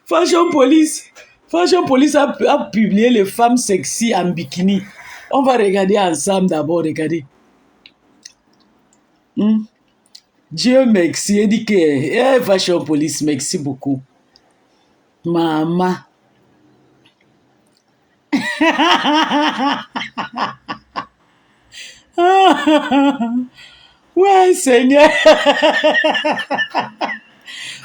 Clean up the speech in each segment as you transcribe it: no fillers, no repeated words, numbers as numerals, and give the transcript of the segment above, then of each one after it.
Fashion Police a publié les femmes sexy en bikini. On va regarder ensemble d'abord, regardez. Dieu merci, éduqué. Fashion Police, merci beaucoup. Maman. Ouais, Seigneur.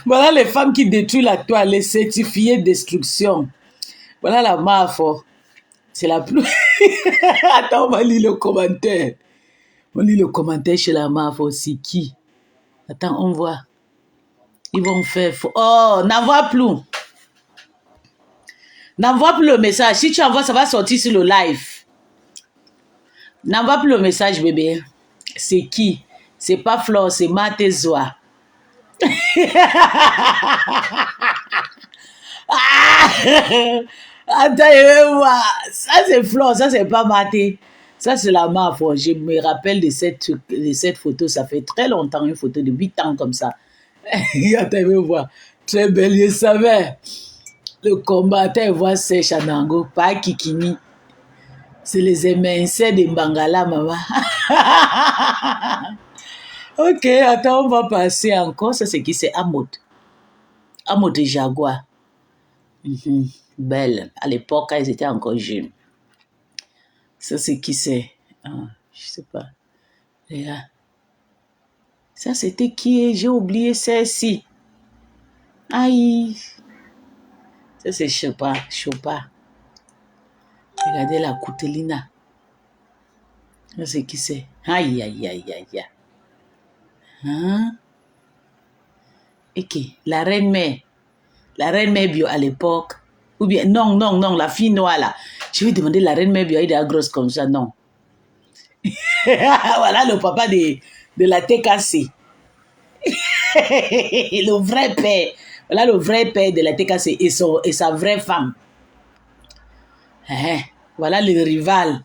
Voilà les femmes qui détruisent la toile, les certifiés de destruction. Voilà la MAF. C'est la plus... Attends, on va lire le commentaire. On lit le commentaire chez la MAF aussi. Qui? Attends, on voit. Ils vont faire... Oh, n'envoie plus. N'envoie plus le message. Si tu envoies, ça va sortir sur le live. N'envoie plus le message, bébé. C'est qui? C'est pas Flore, c'est Matézoa. Attends, ça c'est Flore, ça c'est pas Maté. Ça c'est la MAF. Je me rappelle de cette photo. Ça fait très longtemps, une photo de 8 ans comme ça. Attends, voir. Très belle, je savais. Le combat, attends, voir Sèche Anango, pas Kikini. C'est les émincés de Bangala, maman. Ok, attends, on va passer encore. Ça, c'est qui? C'est Amod. Amod de Jaguar. Belle. À l'époque, quand ils étaient encore jeunes. Ça, c'est qui c'est? Je sais pas. Et là. Ça, c'était qui? J'ai oublié celle-ci. Aïe. Ça, c'est Chopa. Regardez la Coutelina. Ça, c'est qui c'est? Aïe, aïe, aïe, aïe. Hein? Ok, la reine-mère bio à l'époque, ou bien, non, la fille noire là. Je vais demander la reine-mère bio, elle est grosse comme ça, non. Voilà le papa de la TKC. Le vrai père. Voilà le vrai père de la TKC et sa vraie femme. Voilà le rival.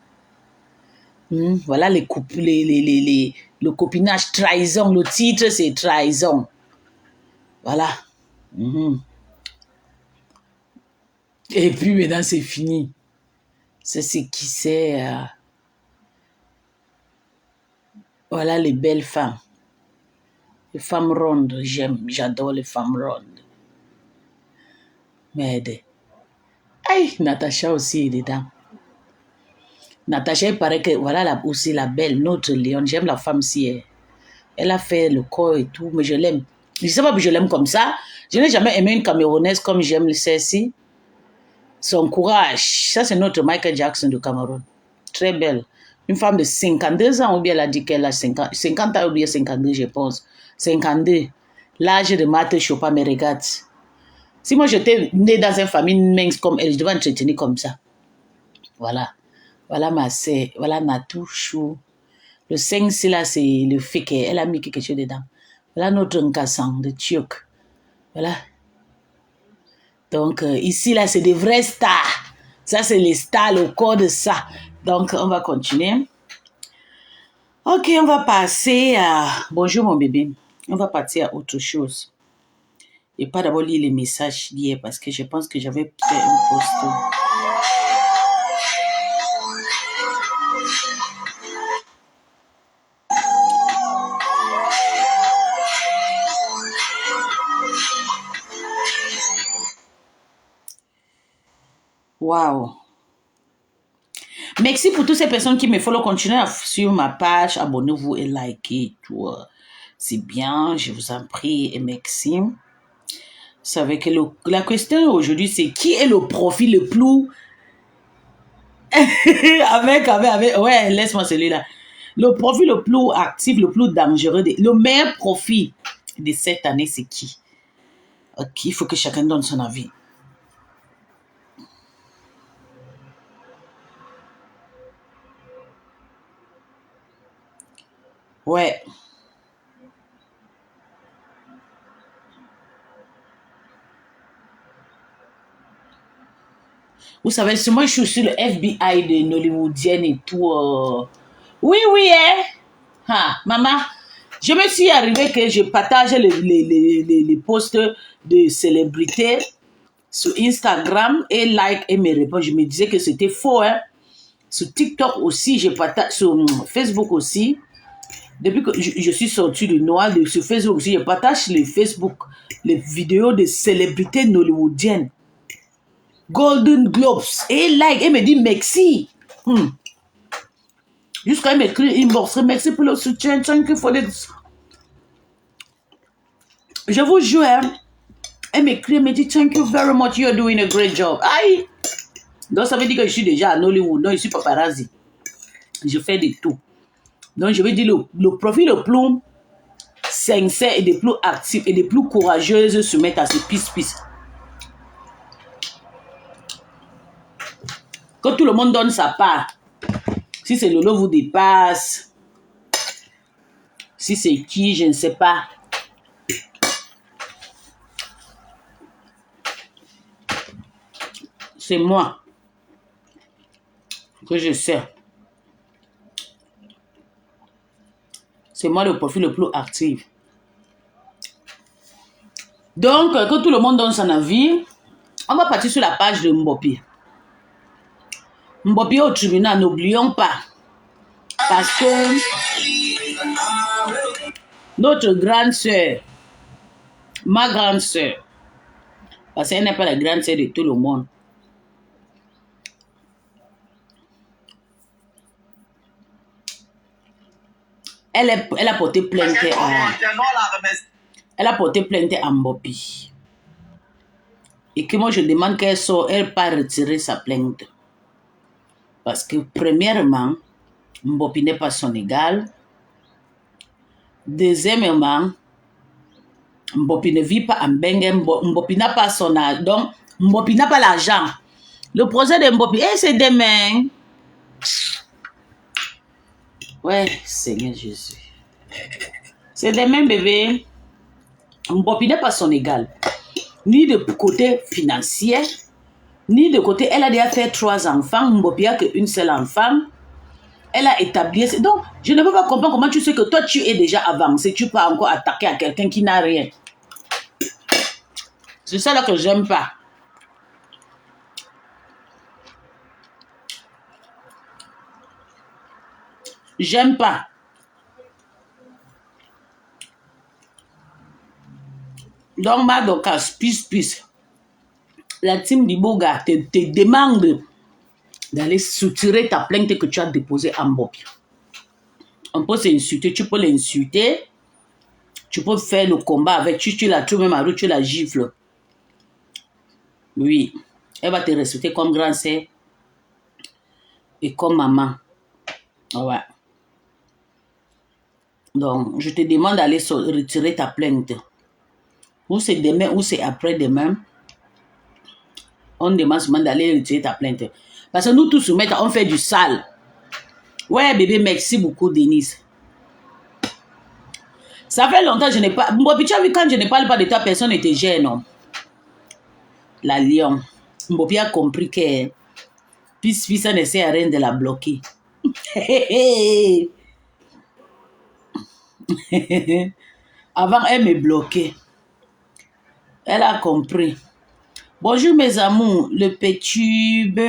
Voilà le copinage, trahison. Le titre, c'est trahison. Voilà. Et puis maintenant, c'est fini. C'est ce qui c'est. Voilà les belles femmes. Les femmes rondes, j'adore les femmes rondes. Merde. Aïe, Natacha aussi est dedans. Natacha, il paraît que voilà aussi la belle, notre Léon. J'aime la femme si elle a fait le corps et tout, mais je l'aime. Je ne sais pas si je l'aime comme ça. Je n'ai jamais aimé une Camerounaise comme j'aime celle-ci. Son courage, ça c'est notre Michael Jackson du Cameroun. Très belle. Une femme de 52 ans, ou bien elle a dit qu'elle a 50 ans, ou bien 52, je pense. 52. L'âge de Marthe Chopin me regarde. Si moi j'étais née dans une famille mince comme elle, je devais entretenir comme ça. Voilà. Voilà ma sœur. Voilà Natou Chou. Le 5, c'est là, c'est le fait qu'elle a mis quelque chose dedans. Voilà notre Nkassan de Tchiouk. Voilà. Donc, ici, là, c'est des vrais stars. Ça, c'est les stars, le corps de ça. Donc, on va continuer. Ok, on va passer à... Bonjour, mon bébé. On va passer à autre chose. Et pas d'abord lire les messages d'hier parce que je pense que j'avais fait un post. Waouh. Merci pour toutes ces personnes qui me follow. Continuez à suivre ma page. Abonnez-vous et likez tout. C'est bien, je vous en prie et merci. Vous savez que la question aujourd'hui, c'est qui est le profil le plus... Ouais, laisse-moi celui-là. Le profil le plus actif, le plus dangereux, le meilleur profil de cette année, c'est qui? Ok, il faut que chacun donne son avis. Ouais. Vous savez, moi, je suis sur le FBI de Nollywoodienne et tout. Oui, hein. Ah, maman, je me suis arrivé que je partage les posts de célébrités sur Instagram et like et me répond. Je me disais que c'était faux, hein. Sur TikTok aussi, je partage, sur Facebook aussi. Depuis que je suis sortie du noir, sur Facebook aussi, je partage les Facebook, les vidéos de célébrités nollywoodiennes. Golden Globes. Et like, et me dit merci. Jusqu'à m'écrire inbox, merci pour le soutien, thank you for this. Je vous jure, hein, elle m'écrit, elle me dit thank you very much, you're doing a great job. Aïe. Donc ça veut dire que je suis déjà à Nollywood, donc je suis paparazzi. Je fais de tout. Donc je vais dire le profil le plus sincère et le plus actif et le plus courageuse se mettre à ce pisse. Que tout le monde donne sa part. Si c'est Lolo vous dépasse, si c'est qui, je ne sais pas. C'est moi que je sais. C'est moi le profil le plus actif. Donc, que tout le monde donne son avis, on va partir sur la page de Mbopi. Mbopi au tribunal, n'oublions pas. Parce que notre grande sœur, ma grande sœur, parce qu'elle n'est pas la grande sœur de tout le monde. Elle a porté plainte à Mbopi. Et que moi je demande qu'elle sorte, elle pas retirer sa plainte. Parce que premièrement, Mbopi n'est pas son égal. Deuxièmement, Mbopi ne vit pas en Bengue. Mbopi n'a pas son âge. Donc, Mbopi n'a pas l'argent. Le projet de Mbopi, c'est demain. Ouais, Seigneur Jésus. C'est demain, bébé. Mbopi n'est pas son égal. Ni de côté financier, ni de côté, elle a déjà fait 3 enfants. Mbopi a qu'une seule enfant. Elle a établi... Donc, je ne peux pas comprendre comment tu sais que toi, tu es déjà avancé. Tu peux encore attaquer à quelqu'un qui n'a rien. C'est ça là que j'aime pas. J'aime pas. Donc, Madokas, peace. La team d'Iboga te demande d'aller soutirer ta plainte que tu as déposée en Mbopi. On peut s'insulter, tu peux l'insulter. Tu peux faire le combat avec, tu la trouves même à rue, tu la gifles. Oui. Elle va te respecter comme grand sœur et comme maman. Ouais. Donc, je te demande d'aller retirer ta plainte. Ou c'est demain, ou c'est après-demain. On demande seulement d'aller retirer ta plainte. Parce que nous tous, on fait du sale. Ouais, bébé, merci beaucoup, Denise. Ça fait longtemps que je n'ai pas... Bon, tu as vu, quand je ne parle pas de toi, personne ne te gêne, non? la lion. Mbopi a compris que ça ne sert à rien de la bloquer. Avant, elle me bloquait. Elle a compris. Bonjour mes amours, le pétube,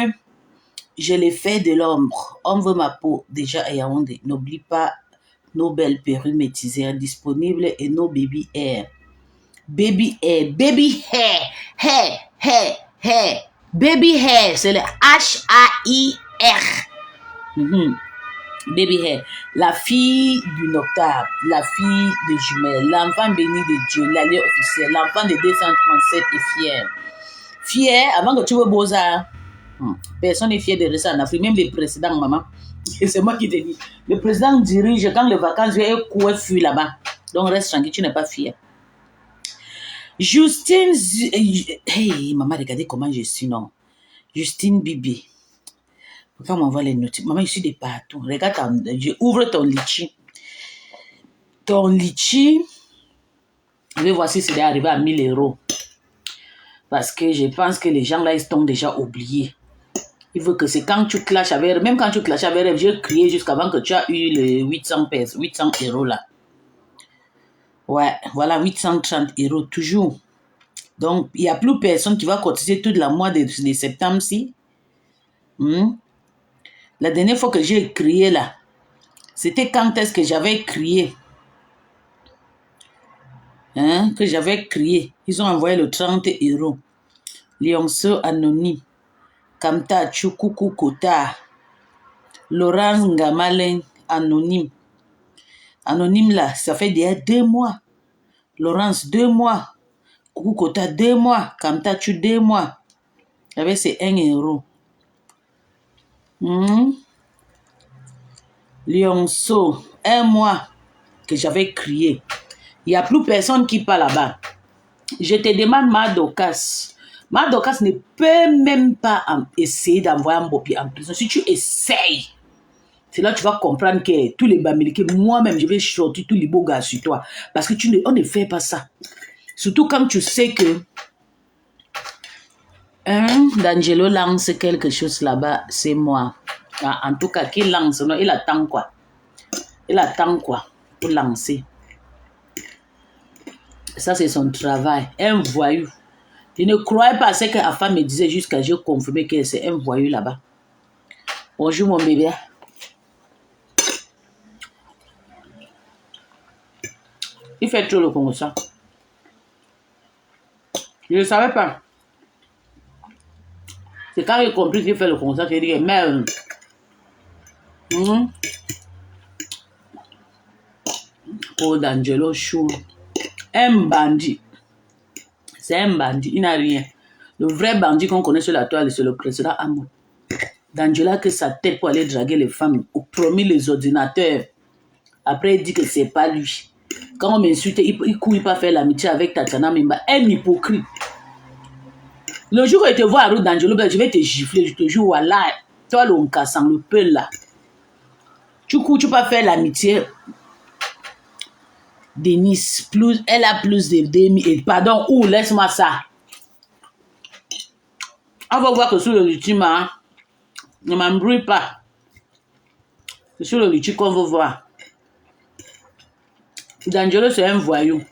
je l'ai fait de l'ombre. On veut ma peau, déjà à Yaoundé. N'oublie pas nos belles perruques métisées disponibles et nos baby hair. Baby hair, baby hair, hair, hair, hair. Baby hair, c'est le H-A-I-R. Baby hair, la fille du notable, la fille des jumelles, l'enfant béni de Dieu, l'allié officiel, l'enfant de 237 est fier. Fier, avant que tu veux Beaux-Arts, personne n'est fier de ça en Afrique, même les présidents, maman. Et c'est moi qui te dis. Le président dirige quand les vacances viennent, il fuit là-bas. Donc reste tranquille, tu n'es pas fier. Justine, hey, maman, regardez comment je suis, non. Justine Bibi. Quand on m'envoie les notifs, maman, je suis de partout. Regarde, ouvre ton litchi. Ton litchi, je vais voir si c'est arrivé à 1000 €. Parce que je pense que les gens là, ils t'ont déjà oublié. Il veut que c'est quand tu clashes avec eux, même quand tu clashes avec eux, j'ai crié jusqu'avant que tu as eu les 800 € là. Ouais, voilà, 830 € toujours. Donc, il n'y a plus personne qui va cotiser tout le mois de septembre-ci. La dernière fois que j'ai crié là, c'était quand est-ce que j'avais crié? Que j'avais crié. Ils ont envoyé le 30 €. Lionceau anonyme. Kamta Chukoukou Kota. Laurence Ngamalin anonyme. Anonyme là, ça fait déjà 2 mois. Laurence, 2 mois. Koukou Kota, 2 mois. Kamta Chu, 2 mois. Avec c'est 1 €. Lionceau, 1 mois que j'avais crié. Il n'y a plus personne qui parle là-bas. Je te demande, Madokas. Madokas ne peut même pas essayer d'envoyer un Mbopi en prison. Si tu essayes, c'est là que tu vas comprendre que tous les Bamileke, moi-même, je vais sortir tous les beaux gars sur toi. Parce que on ne fait pas ça. Surtout quand tu sais que D'Angelo lance quelque chose là-bas, c'est moi. En tout cas, qui lance, non, il attend quoi? Il attend quoi pour lancer? Ça, c'est son travail. Un voyou. Je ne croyais pas à ce que la femme me disait jusqu'à je confirmer que c'est un voyou là-bas. Bonjour mon bébé. Il fait trop le constat. Je ne savais pas. C'est quand j'ai compris qu'il fait le constat qu'il dit merde. Oh D'Angelo Chou. Un bandit. C'est un bandit, il n'a rien. Le vrai bandit qu'on connaît sur la toile, c'est le président Amour. D'Angela que sa tête pour aller draguer les femmes, ou promis les ordinateurs. Après, il dit que c'est pas lui. Quand on m'insulte, il couille pas faire l'amitié avec Tatiana Mimba. Un hypocrite. Le jour où je te vois à route d'Angelo, je vais te gifler, je te jure, voilà. Toi, le cassant, le peu là. Tu couilles, tu peux faire l'amitié. Denise, plus, elle a plus de 2000. Pardon, laisse-moi ça. On va voir que sur le lutime, ne m'embrouille pas. C'est sur le lutime qu'on va voir. D'Angelo, c'est un voyou.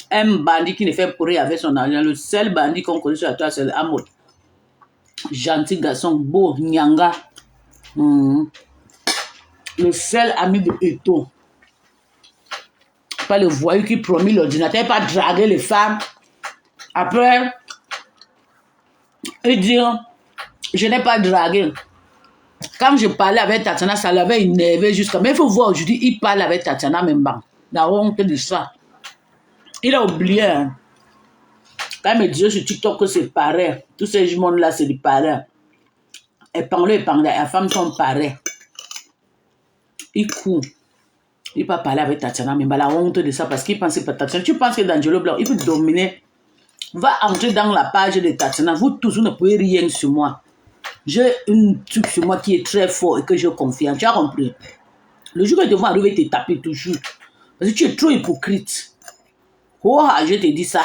Un bandit qui ne fait pour rien avec son argent. Le seul bandit qu'on connaît sur la toile, c'est l'Amour. Gentil garçon, beau, nyanga. Le seul ami de Eto. Pas le voyou qui promet l'ordinateur, pas draguer les femmes. Après, il dit, je n'ai pas dragué. Quand je parlais avec Tatiana, ça l'avait énervé jusqu'à... Mais il faut voir aujourd'hui, il parle avec Tatiana même. La honte de ça. Il a oublié. Hein. Quand il me disait sur TikTok que c'est pareil. Tous ces monde-là, c'est du pareil. Et parler, les femmes sont pareilles. Il court. Il ne peut pas parler avec Tatiana, mais la honte de ça parce qu'il pense que Tatiana, tu penses que D'Angelo Blanc, il peut dominer. Va entrer dans la page de Tatiana. Vous tous, vous ne pouvez rien sur moi. J'ai un truc sur moi qui est très fort et que je confie. Tu as compris? Le jour où ils devront arriver, te taper toujours. Parce que tu es trop hypocrite. Oh, je te dis ça.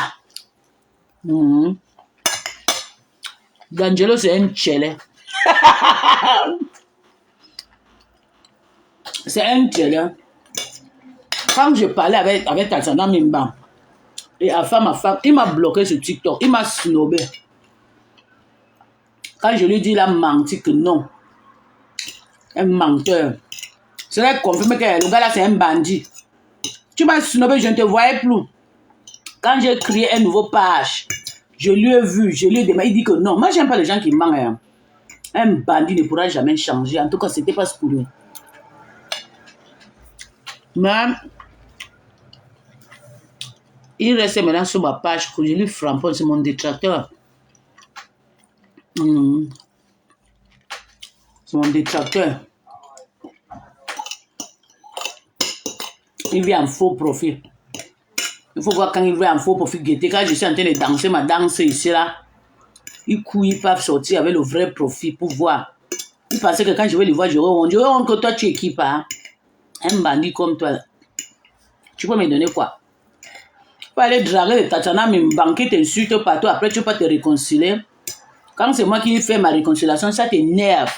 D'Angelo, c'est un tchélé. C'est un tchélé. Quand je parlais avec Tatsana Mimba, et à femme, il m'a bloqué sur TikTok, il m'a snobé. Quand je lui dis, il a menti que non. Un menteur. C'est là confirmé que le gars là, c'est un bandit. Tu m'as snobé, je ne te voyais plus. Quand j'ai créé un nouveau page, je lui ai vu, je lui ai demandé, il dit que non. Moi, j'aime pas les gens qui mentent. Hein. Un bandit ne pourra jamais changer. En tout cas, c'était pas pour lui. Mais il reste maintenant sur ma page que je lui framponne, c'est mon détracteur. C'est mon détracteur. Il vient en faux profil. Il faut voir quand il vient en faux profil guetter. Quand je suis en train de danser ma danse ici là, il court, il peut sortir avec le vrai profil pour voir. Il pensait que quand je vais le voir, je vais honte que toi tu es qui pas. Un bandit comme toi. Tu peux me donner quoi? Tu peux aller draguer le Tatana, me banquer, t'insultes partout, après tu peux te réconcilier. Quand c'est moi qui fais ma réconciliation, ça t'énerve.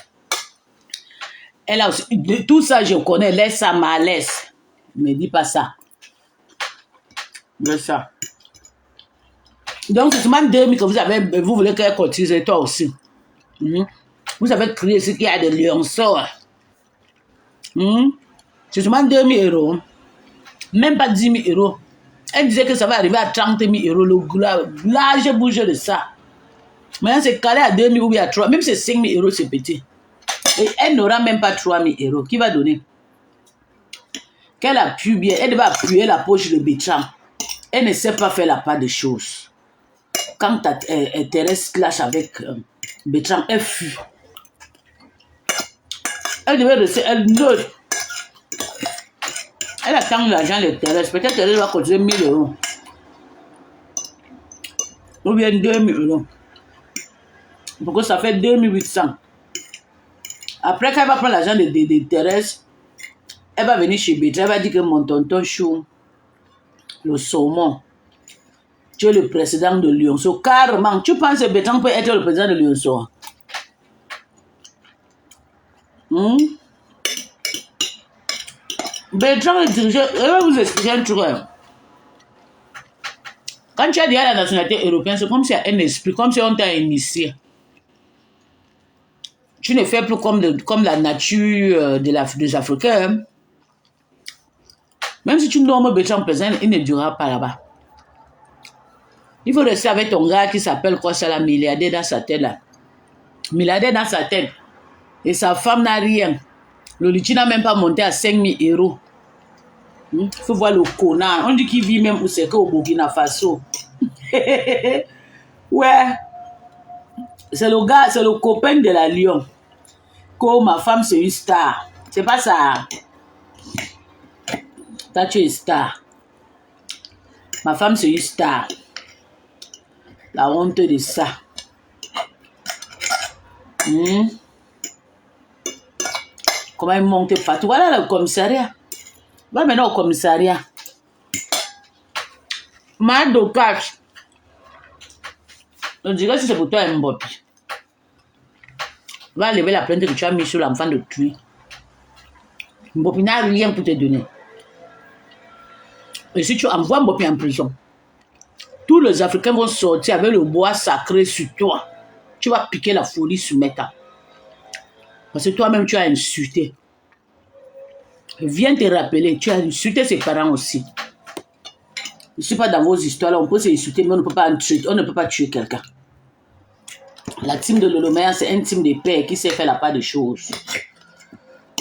Elle a aussi, de tout ça je connais, laisse ça ma laisse. Ne me dis pas ça. Laisse ça. Donc c'est seulement 2000 que vous voulez qu'elle cotise, toi aussi. Vous avez créé ce qu'il y a de lionceaux. C'est seulement 2000 €. Même pas 10 000 €. Elle disait que ça va arriver à 30 000 €. Là, j'ai bougé de ça. Maintenant, c'est calé à 2 000 ou à 3 000. Même si c'est 5 000 €, c'est petit. Et elle n'aura même pas 3 000 €. Qui va donner? Qu'elle appuie bien. Elle va appuyer la poche de Bertrand. Elle ne sait pas faire la part des choses. Quand Thérèse clash avec Bertrand, elle fuit. Elle devait rester. Elle attend l'argent de Thérèse. Peut-être qu'elle va cotiser 1 000 €. Ou bien 2 000 €. Pourquoi ça fait 2 800. Après, quand elle va prendre l'argent de Thérèse, elle va venir chez Bertrand. Elle va dire que mon tonton Chou, le saumon, tu es le président de Lionceau. Carrément, tu penses que Bertrand peut être le président de Lionceau? Bertrand est dirigé. Je vais vous expliquer un truc. Quand tu as déjà la nationalité européenne, c'est comme si il y a un esprit, comme si on t'a initié. Tu ne fais plus comme la nature des Africains. Même si tu nommes Bertrand président, il ne durera pas là-bas. Il faut rester avec ton gars qui s'appelle quoi ça, la milliardaire dans sa tête là. Milliardaire dans sa tête. Et sa femme n'a rien. Le litige n'a même pas monté à 5 000 €. Il faut voir le connard. On dit qu'il vit même où c'est qu'au Burkina Faso. Ouais. C'est le gars, c'est le copain de la Lyon. Que ma femme c'est une star. C'est pas ça. Toi tu es star. Ma femme c'est une star. La honte de ça. Comment il monte partout. Voilà le commissariat. Va maintenant au commissariat. Ma dopage. Je dirais si c'est pour toi un Mbopi. Va lever la plainte que tu as mis sur l'enfant de tuer. Mbopi n'a rien pour te donner. Et si tu envoies Mbopi en prison, tous les Africains vont sortir avec le bois sacré sur toi. Tu vas piquer la folie sur Meta. Parce que toi-même, tu as insulté. Viens te rappeler, tu as insulté ses parents aussi. Je ne suis pas dans vos histoires-là, on peut s'insulter, mais on ne peut pas tuer quelqu'un. La team de Lolomea, c'est un team de père qui sait faire la part des choses.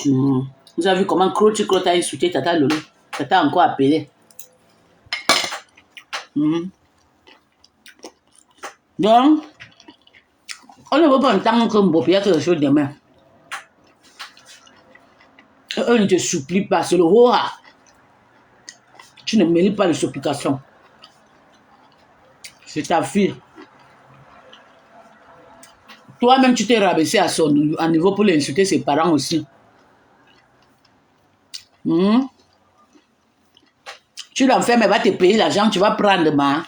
Vous avez vu comment Crotte a insulté Tata Lolo? Tata a encore appelé. Donc, on ne veut pas entendre que Mbopi a quelque chose demain. Eux ne te supplient pas, c'est le Roha. Tu ne mérites pas les supplications. C'est ta fille. Toi-même, tu t'es rabaissé à son niveau pour l'insulter ses parents aussi. Tu l'enfermes, elle va te payer l'argent, tu vas prendre ma.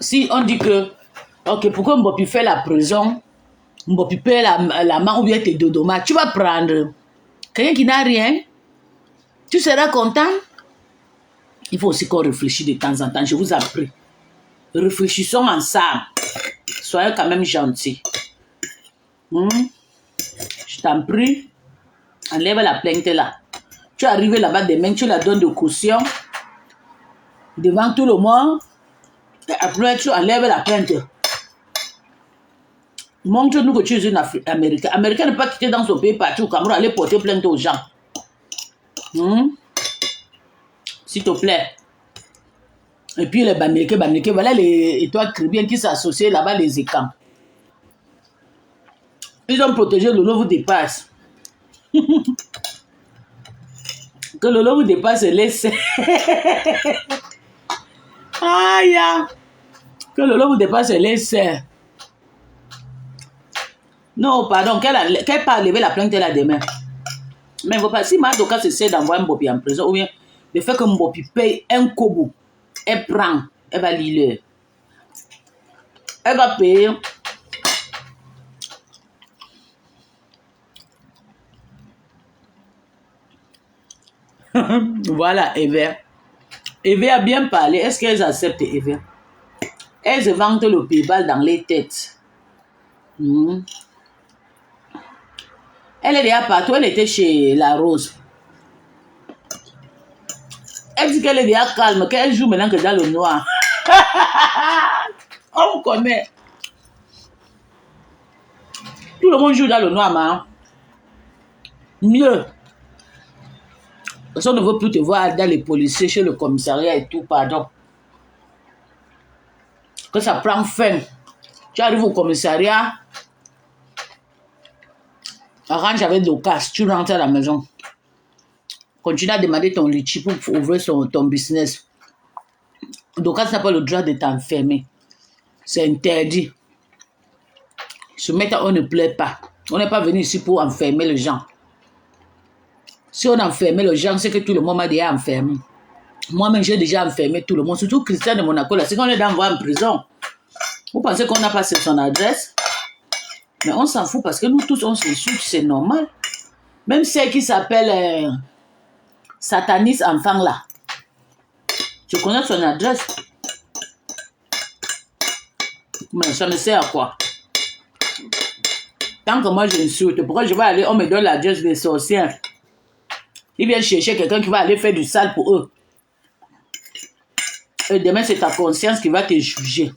si on dit que, ok, pourquoi Mbopi fait la prison, Mbopi paie la main ou bien tes deux dommages, tu vas prendre quelqu'un qui n'a rien, tu seras content. Il faut aussi qu'on réfléchisse de temps en temps, je vous en prie. Réfléchissons ensemble. Soyez quand même gentils. Je t'en prie, enlève la plainte là. Tu es arrivé là-bas demain, tu la donnes de caution devant tout le monde. Et après, tu enlèves la plainte. Montre-nous que tu es une Américaine. Américain ne peut pas quitter dans son pays partout au Cameroun, aller porter plainte aux gens. S'il te plaît. Et puis les Bamileke, voilà les étoiles caribéennes qui s'associent là-bas, les écans. Ils ont protégé le lot vous dépasse. Que le lot vous dépasse, laisse. Aïe! Que le lot vous dépasse, laisse. Non, pardon, qu'elle pas lever la plainte là demain. Mais si Madoka essaie d'envoyer Mbopi en prison, ou bien le fait que Mbopi paye un kobo, elle prend, elle va lire. Elle va payer. Voilà, Eve. Eve a bien parlé. Est-ce qu'elles acceptent Eve? Elles se vantent le payball dans les têtes. Elle est déjà partout. Elle était chez La Rose. Elle dit qu'elle est déjà calme, qu'elle joue maintenant que dans le noir. On connaît. Tout le monde joue dans le noir, man. Mieux. Parce qu'on ne veut plus te voir dans les policiers, chez le commissariat et tout, pardon. Que ça prend fin. Tu arrives au commissariat, arrange avec Docas, tu rentres à la maison. Continue à demander ton litchi pour ouvrir ton business. Docas n'a pas le droit de t'enfermer. C'est interdit. Ce matin, on ne plaît pas. On n'est pas venu ici pour enfermer les gens. Si on enfermait les gens, c'est que tout le monde m'a déjà enfermé. Moi-même, j'ai déjà enfermé tout le monde, surtout Christian de Monaco. Là, c'est qu'on est d'envoyer en prison. Vous pensez qu'on n'a pas son adresse? Mais on s'en fout parce que nous tous, on se suit, c'est normal. Même celle qui s'appelle Satanis Enfant là. Je connais son adresse. Mais ça ne sert à quoi? Tant que moi je insulte, pourquoi je vais aller, on me donne l'adresse des sorcières? Ils viennent chercher quelqu'un qui va aller faire du sale pour eux. Et demain, c'est ta conscience qui va te juger.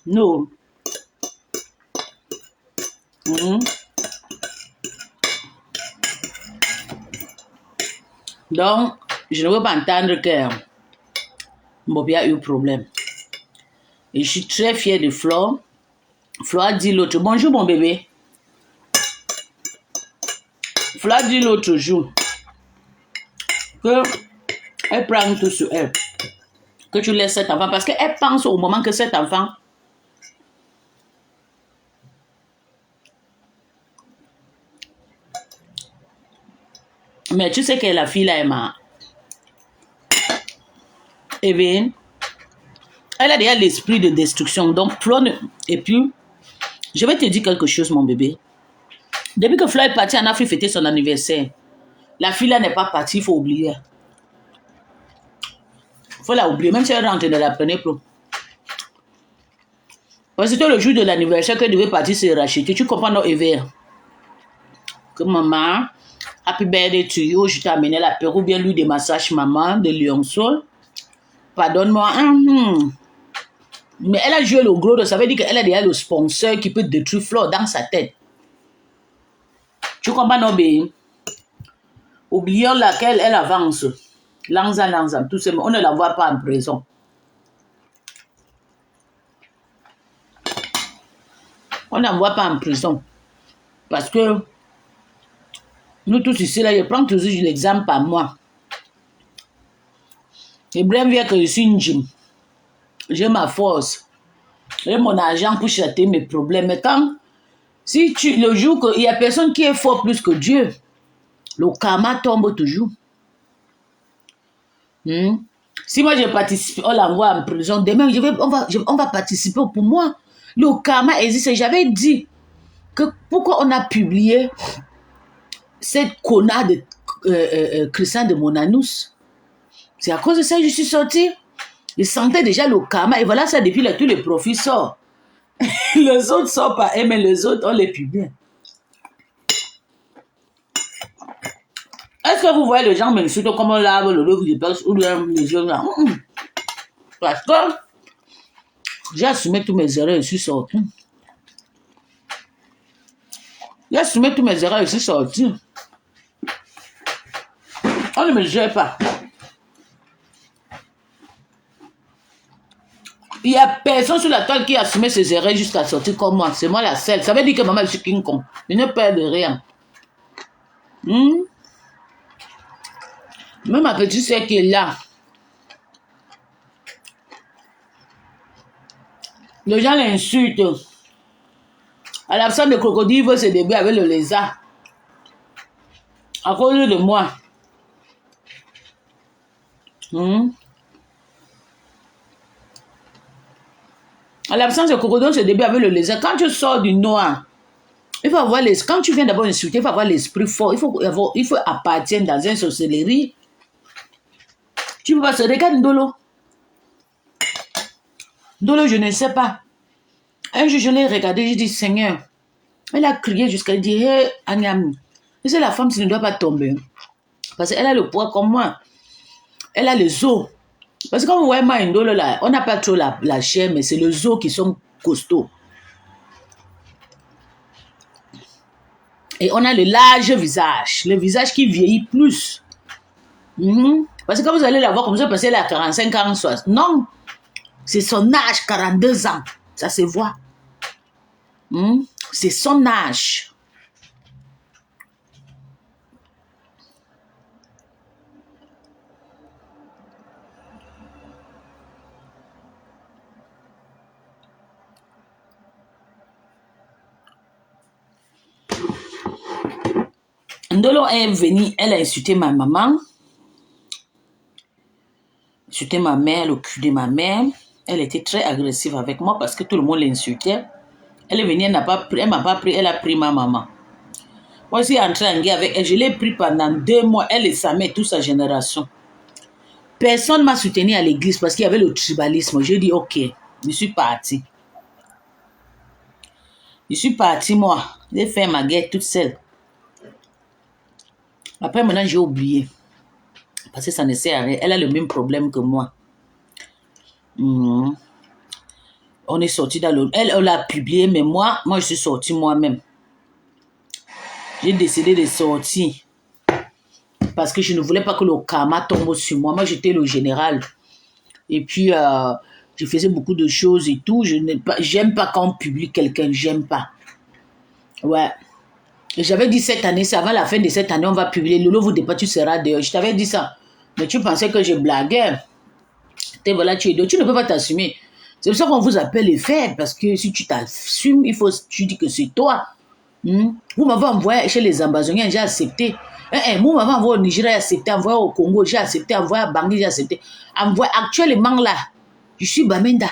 Non. Donc, je ne veux pas entendre que Mbopi a eu problème. Et je suis très fière de Flore. Flore dit l'autre, bonjour mon bébé. Flore dit l'autre jour qu'elle prend tout sur elle. Que tu laisses cet enfant. Parce qu'elle pense au moment que cet enfant mais tu sais que la fille là est ma Evelyne, elle a déjà l'esprit de destruction. Donc, Flore, et puis, je vais te dire quelque chose, mon bébé. Depuis que Flore est partie en Afrique fêter son anniversaire, la fille là n'est pas partie, il faut oublier. Il faut la oublier, même si elle rentre, ne la prenez plus. Parce que c'était le jour de l'anniversaire qu'elle devait partir se racheter. Tu comprends, non, Evelyne? Que maman, happy birthday to you, je t'ai amené l'apéro, ou bien lui des massages maman de Lionceau. Pardonne-moi. Mais elle a joué le gros, ça veut dire qu'elle a déjà le sponsor qui peut détruire Flore dans sa tête. Tu comprends, non, bé? Oublions laquelle elle avance. Lanza, tout ça, on ne la voit pas en prison. On ne la voit pas en prison. Parce que nous tous ici, là, je prends toujours l'exemple par moi. Ibrahim vient que je suis une gym. J'ai ma force. J'ai mon argent pour châter mes problèmes. Mais quand, le jour qu'il n'y a personne qui est fort plus que Dieu, le karma tombe toujours. Si moi je participe, on l'envoie en prison, demain on va participer pour moi. Le karma existe. J'avais dit que pourquoi on a publié cette connasse de Christian de Monanous. C'est à cause de ça que je suis sortie. Je sentais déjà le karma. Et voilà ça, depuis là, tous les profits sortent. Les autres sortent pas, mais les autres, on les publie. Est-ce que vous voyez les gens m'insultent comme on lave le love du pêche ou les gens là? Parce que j'ai assumé tous mes erreurs et je suis sorti. J'ai assumé tous mes erreurs et je suis sorti. On ne me gère pas. Il n'y a personne sur la toile qui a assumé ses erreurs jusqu'à sortir comme moi. C'est moi la seule. Ça veut dire que maman, je suis King Kong. Je n'ai peur de rien. Même ma petite soeur qui est là. Les gens l'insultent. À l'absence de crocodile, il veut se débrouiller avec le lézard. À cause de moi. À l'absence de crocodile, on se débrouille avec le lézard. Quand tu sors du noir, il faut avoir quand tu viens d'abord insulter, il faut avoir l'esprit fort. Il faut appartenir dans une sorcellerie. Tu ne peux pas se regarder Ndolo. Ndolo, je ne sais pas. Un jour, je l'ai regardé, j'ai dit, Seigneur, elle a crié jusqu'à dire, hé, Anyami, c'est la femme qui ne doit pas tomber. Parce qu'elle a le poids comme moi. Elle a les os. Parce que quand vous voyez moi, Ndolo, là, on n'a pas trop la chair, mais c'est les os qui sont costauds. Et on a le large visage. Le visage qui vieillit plus. Parce que quand vous allez la voir comme ça, parce qu'elle a 45, 40, non. C'est son âge, 42 ans. Ça se voit. C'est son âge. Ndolo est venue, elle a insulté ma maman. Insulté ma mère, le cul de ma mère. Elle était très agressive avec moi parce que tout le monde l'insultait. Elle est venue, elle m'a pas pris, elle a pris ma maman. Moi, je suis entrée en guerre avec elle. Je l'ai pris pendant 2 mois. Elle et sa mère, toute sa génération. Personne ne m'a soutenu à l'église parce qu'il y avait le tribalisme. J'ai dit, ok, je suis partie. Je suis partie, moi. J'ai fait ma guerre toute seule. Après, maintenant, j'ai oublié. Parce que ça ne sert à rien. Elle a le même problème que moi. On est sorti dans le... Elle l'a publié, mais moi, je suis sortie moi-même. J'ai décidé de sortir. Parce que je ne voulais pas que le karma tombe sur moi. Moi, j'étais le général. Et puis, je faisais beaucoup de choses et tout. J'aime pas quand on publie quelqu'un. J'aime pas. Ouais. Et j'avais dit cette année, c'est avant la fin de cette année, on va publier. Lolo, vous pas, tu seras dehors. Je t'avais dit ça. Mais tu pensais que je blaguais. Et voilà, tu es dehors. Tu ne peux pas t'assumer. C'est pour ça qu'on vous appelle les faibles. Parce que si tu t'assumes, tu dis que c'est toi. Vous m'avez envoyé chez les Amazoniens, j'ai accepté. Vous m'avez envoyé au Nigeria, j'ai accepté. Envoyé au Congo, j'ai accepté. Envoyé à Bangui, j'ai accepté. Actuellement là, je suis Bamenda.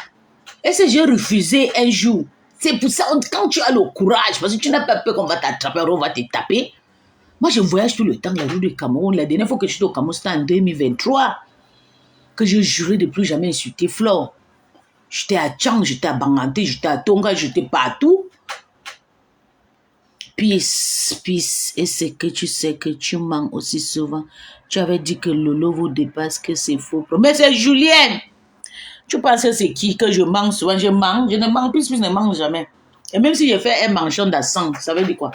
Et si j'ai refusé un jour, c'est pour ça, quand tu as le courage, parce que tu n'as pas peur qu'on va t'attraper, on va te taper. Moi, je voyage tout le temps la rue du Cameroun. La dernière fois que je suis au Cameroun, c'était en 2023. Que je jurais de plus jamais insulter Flore. J'étais à Tchang, j'étais à Banganté, j'étais à Tonga, j'étais partout. Peace. Et c'est que tu sais que tu mens aussi souvent. Tu avais dit que Lolo vous dépasse, que c'est faux. Mais c'est Julien. Tu penses que c'est qui que je mens souvent? Je mens. Je ne mens plus, je ne mens jamais. Et même si j'ai fait un manchon d'assant, ça veut dire quoi?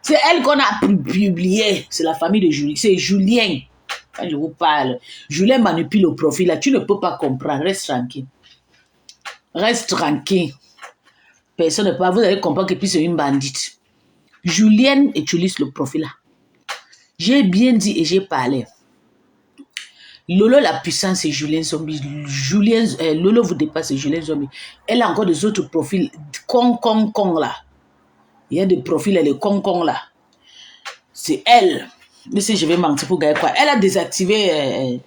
C'est elle qu'on a publié. C'est la famille de Julien. C'est Julien. Quand je vous parle, Julien manipule le profil. Là, tu ne peux pas comprendre. Reste tranquille. Reste tranquille. Personne ne peut pas. Vous allez comprendre que puis c'est une bandite. Julienne utilise le profil là. J'ai bien dit et j'ai parlé. Lolo, la puissance, c'est Julien Zombie. Lolo vous dépasse, c'est Julien Zombie. Elle a encore des autres profils. Con là. Il y a des profils, elle est con là. C'est elle. Mais si je vais mentir pour gagner quoi. Elle a désactivé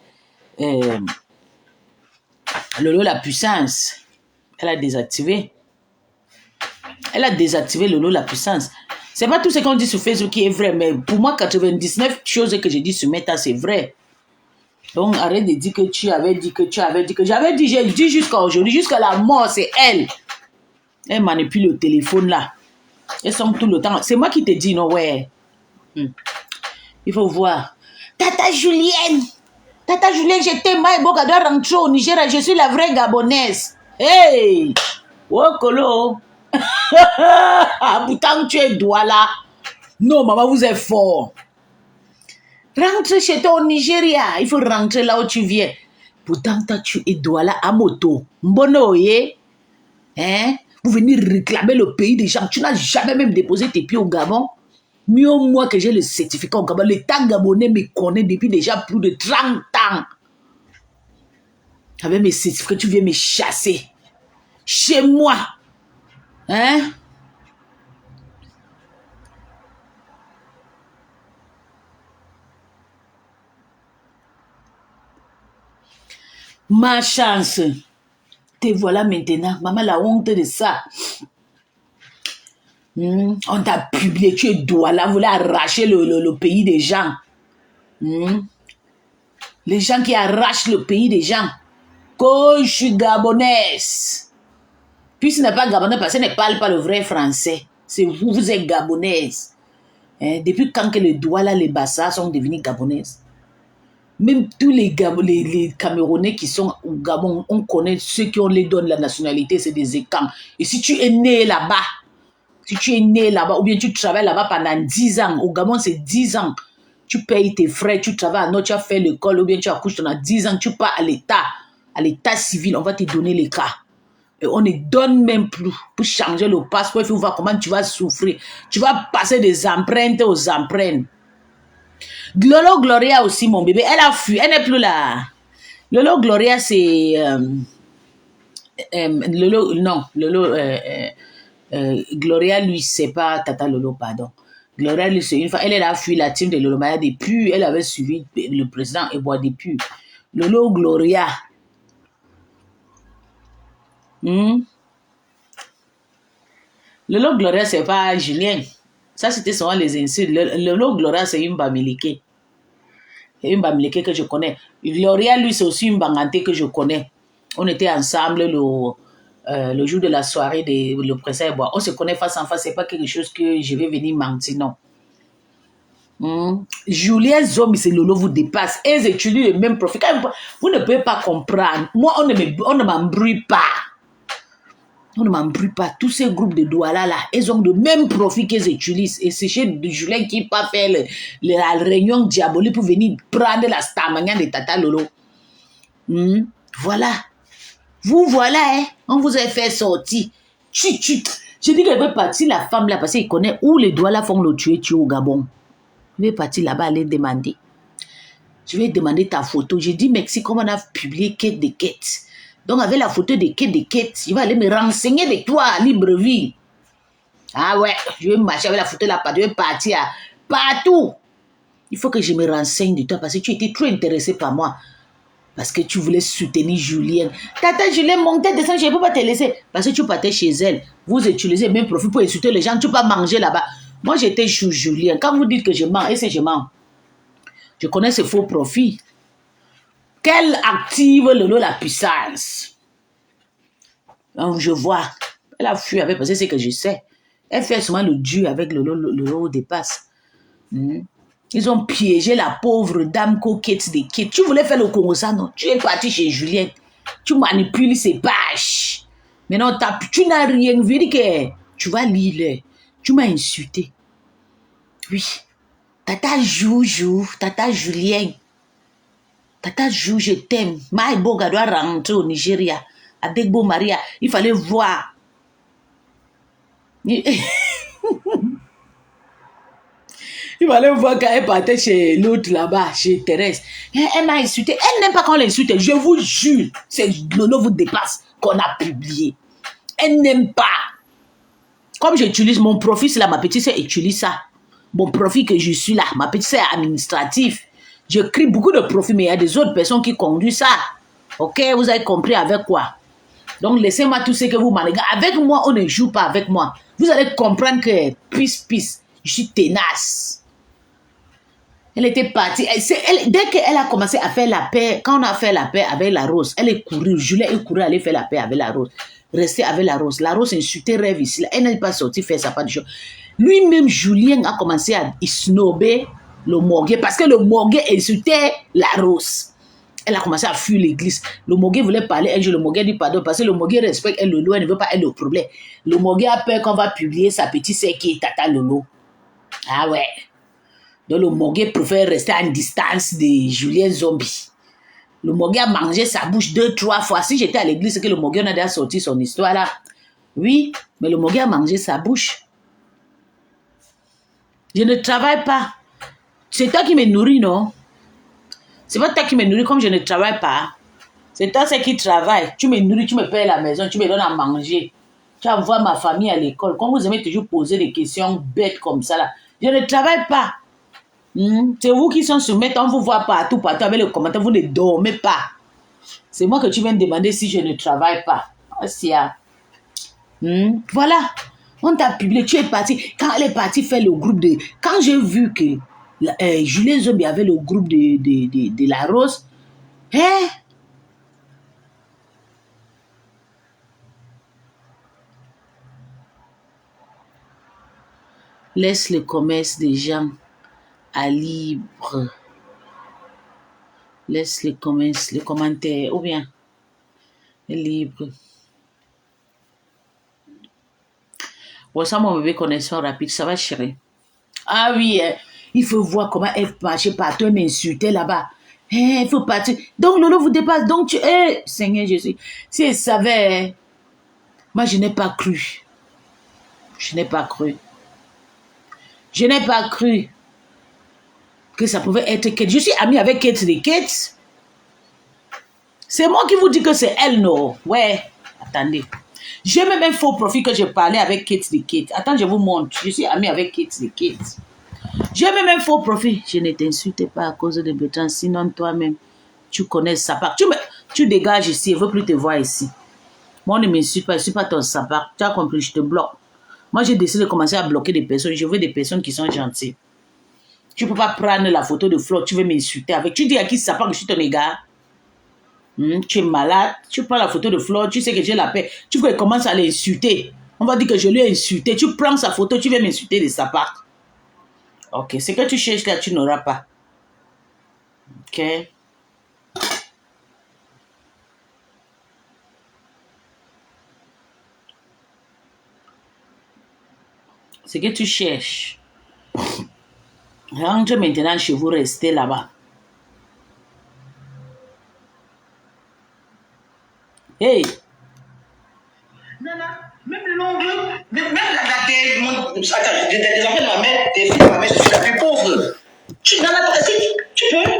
Lolo la puissance. Elle a désactivé. Elle a désactivé Lolo la puissance. C'est pas tout ce qu'on dit sur Facebook qui est vrai, mais pour moi, 99 choses que j'ai dit sur Meta, c'est vrai. Donc, arrête de dire que tu avais dit que tu avais dit que j'avais dit, j'ai dit jusqu'à aujourd'hui, jusqu'à la mort, c'est elle. Elle manipule le téléphone là. Elle sonne tout le temps. C'est moi qui te dis, non, ouais. Il faut voir. Tata Julienne, je t'aime, Maïboga doit rentrer au Nigeria, je suis la vraie Gabonaise. Hey! Wokolo! Pourtant, tu es Douala. Non, maman, vous êtes fort. Rentre chez toi au Nigeria. Il faut rentrer là où tu viens. Pourtant, toi, tu es Douala à moto. Mbonoye. Hein? Vous venez réclamer le pays des gens. Tu n'as jamais même déposé tes pieds au Gabon. Mieux moi que j'ai le certificat au Gabon. L'État gabonais me connaît depuis déjà plus de 30 ans. Avec mes certificats, tu viens me chasser. Chez moi. Hein? Ma chance. Te voilà maintenant. Maman, la honte de ça. On t'a publié, tu es Douala, vous voulez arracher le pays des gens. Les gens qui arrachent le pays des gens. Que je suis gabonaise. Puis ce n'est pas gabonais parce qu'elle ne parle pas le vrai français. C'est vous, vous êtes gabonaise. Hein? Depuis quand que les Douala, les Bassa sont devenus gabonaises? Même tous les Camerounais qui sont au Gabon, on connaît ceux qui on les donne la nationalité, c'est des écans. Et si tu es né là-bas, ou bien tu travailles là-bas pendant 10 ans, au Gabon c'est 10 ans, tu payes tes frais, tu travailles, non, tu as fait l'école, ou bien tu accouches pendant 10 ans, tu pars à l'état civil, on va te donner les cas. Et on ne donne même plus pour changer le passeport, il faut voir comment tu vas souffrir. Tu vas passer des empreintes aux empreintes. Lolo Gloria aussi, mon bébé, elle a fui, elle n'est plus là. Lolo Gloria, c'est... Gloria, lui, c'est pas Tata Lolo, pardon. Gloria, lui, c'est une fois, elle a fui la team de Lolo Maya depuis, elle avait suivi le président Ebois depuis. Lolo Gloria. Lolo Gloria, c'est pas Julien. Ça, c'était souvent les insultes. Lolo Gloria, c'est une Bamileke. C'est une Bamileke que je connais. Gloria, lui, c'est aussi une Bangante que je connais. On était ensemble le jour de la soirée de le président Ebois. On se connaît face en face. C'est pas quelque chose que je vais venir mentir, non. Julien Zomi, c'est Lolo vous dépasse. Ils étudient le même profil. Vous ne pouvez pas comprendre. Moi, on ne m'embrouille pas. On ne m'embrouille pas. Tous ces groupes de Douala là, ils ont le même profil qu'ils utilisent. Et c'est chez Julien qui pas faire la réunion diabolique pour venir prendre la stamania de Tata Lolo. Voilà. Vous voilà, hein. On vous a fait sortir. Je dis qu'elle veut partir la femme là parce qu'il connaît où les Douala font le tuer au Gabon. Je vais partir là-bas aller demander. Je vais demander ta photo. J'ai dit Mexique, comment on a publié Quête de Quête. Donc, avec la photo de Quête, je vais aller me renseigner de toi à Libreville. Ah ouais, je vais marcher avec la photo là, je vais partir partout. Il faut que je me renseigne de toi parce que tu étais trop intéressé par moi. Parce que tu voulais soutenir Julien. Tata Julien, montait, descend, je ne peux pas te laisser. Parce que tu partais chez elle. Vous utilisez le même profil pour insulter les gens. Tu ne peux pas manger là-bas. Moi, j'étais chez Julien. Quand vous dites que je mens, et c'est je mens. Je connais ce faux profil. Qu'elle active Lolo la puissance. Donc, je vois. Elle a fui avec, parce que c'est que je sais. Elle fait souvent le dur avec Lolo dépasse. Ils ont piégé la pauvre dame coquette de Kate. Tu voulais faire le Congo, ça, non? Tu es parti chez Julien. Tu manipules ses pages. Maintenant, tu n'as rien vu. Que tu vas lire. Tu m'as insulté. Oui. Tata Joujou, Tata Julien. Tata Jou, je t'aime. Maïboga doit rentrer au Nigeria. Avec Beau Maria, il fallait voir. Il fallait voir quand elle partait chez l'autre là-bas, chez Thérèse. Elle m'a insulté. Elle n'aime pas quand on l'insulte. Je vous jure, c'est Lolo vous dépasse qu'on a publié. Elle n'aime pas. Comme j'utilise mon profil, là, ma petite sœur utilise ça. Mon profil que je suis là, ma petite sœur administrative. J'écris beaucoup de profils, mais il y a des autres personnes qui conduisent ça. Ok, vous avez compris avec quoi? Donc, laissez-moi tout ce que vous manigez. Avec moi, on ne joue pas avec moi. Vous allez comprendre que, peace, je suis tenace. Elle était partie. Dès qu'elle a commencé à faire la paix, quand on a fait la paix avec la Rose, elle est courue. Julien est couru aller faire la paix avec la Rose. Rester avec la Rose. La Rose insultait rêve ici. Elle n'est pas sortie faire ça, pas de choses. Lui-même, Julien a commencé à snobber le Morguet parce que le Morguet insultait la Rose. Elle a commencé à fuir l'église. Le Morguet voulait parler un jour. Le Morguet dit pardon parce que le Morguet respecte elle, Lolo. Elle ne veut pas être le problème. Le Morguet a peur qu'on va publier sa petite sœur qui est Tata Lolo. Ah ouais. Donc le Morguet préfère rester à une distance de Julien Zombie. Le Morguet a mangé sa bouche 2-3 fois. Si j'étais à l'église, c'est que le Morguet a déjà sorti son histoire là. Oui, mais le Morguet a mangé sa bouche. Je ne travaille pas. C'est toi qui me nourris, non? C'est pas toi qui me nourris comme je ne travaille pas. C'est toi qui travaille. Tu me nourris, tu me payes la maison, tu me donnes à manger. Tu envoies ma famille à l'école. Comme vous aimez toujours poser des questions bêtes comme ça là. Je ne travaille pas. C'est vous qui sont soumis, on vous voit partout avec les commentaires, vous ne dormez pas. C'est moi que tu viens de demander si je ne travaille pas. Voilà. On t'a publié, tu es parti. Quand elle est partie faire le groupe de... Quand j'ai vu que Julien Zombie avait le groupe de la Rose, hein? Laisse le commerce des gens à libre. Laisse le commerce, le commentaire, ou bien libre. Bon, ça, mon bébé, connexion rapide, ça va chérie. Ah oui, il faut voir comment elle marchait partout, elle m'insultait là-bas. Il faut partir. Donc, Lolo vous dépasse. Donc, tu... Seigneur Jésus, si elle savait, moi, je n'ai pas cru. Je n'ai pas cru. Je n'ai pas cru que ça pouvait être Kate. Je suis amie avec Kate de Kate. C'est moi qui vous dis que c'est elle, non? Ouais, attendez. J'ai même un faux profil que je parlais avec Kate de Kate. Attends, je vous montre. Je suis amie avec Kate de Kate. J'ai même un faux profil. Je ne t'insulte pas à cause de Bertrand. Sinon, toi-même, tu connais Sapak. Tu dégages ici. Je ne veux plus te voir ici. Moi, on ne m'insulte pas. Je ne suis pas ton Sapak. Tu as compris, je te bloque. Moi, j'ai décidé de commencer à bloquer des personnes. Je veux des personnes qui sont gentilles. Tu ne peux pas prendre la photo de Flo. Tu veux m'insulter avec. Tu dis à qui Sapak que je suis ton égard. Tu es malade. Tu prends la photo de Flo. Tu sais que j'ai la paix. Tu veux qu'elle commence à l'insulter. On va dire que je lui ai insulté. Tu prends sa photo. Tu veux m'insulter de Sapak. Ok, ce que tu cherches là, tu n'auras pas. Ok. Ce que tu cherches. Rentre maintenant chez vous, restez là-bas. Hey! Nana, même l'ongle, même des enfants de ma mère, des filles de ma mère, je suis la plus pauvre. Nana, tu peux.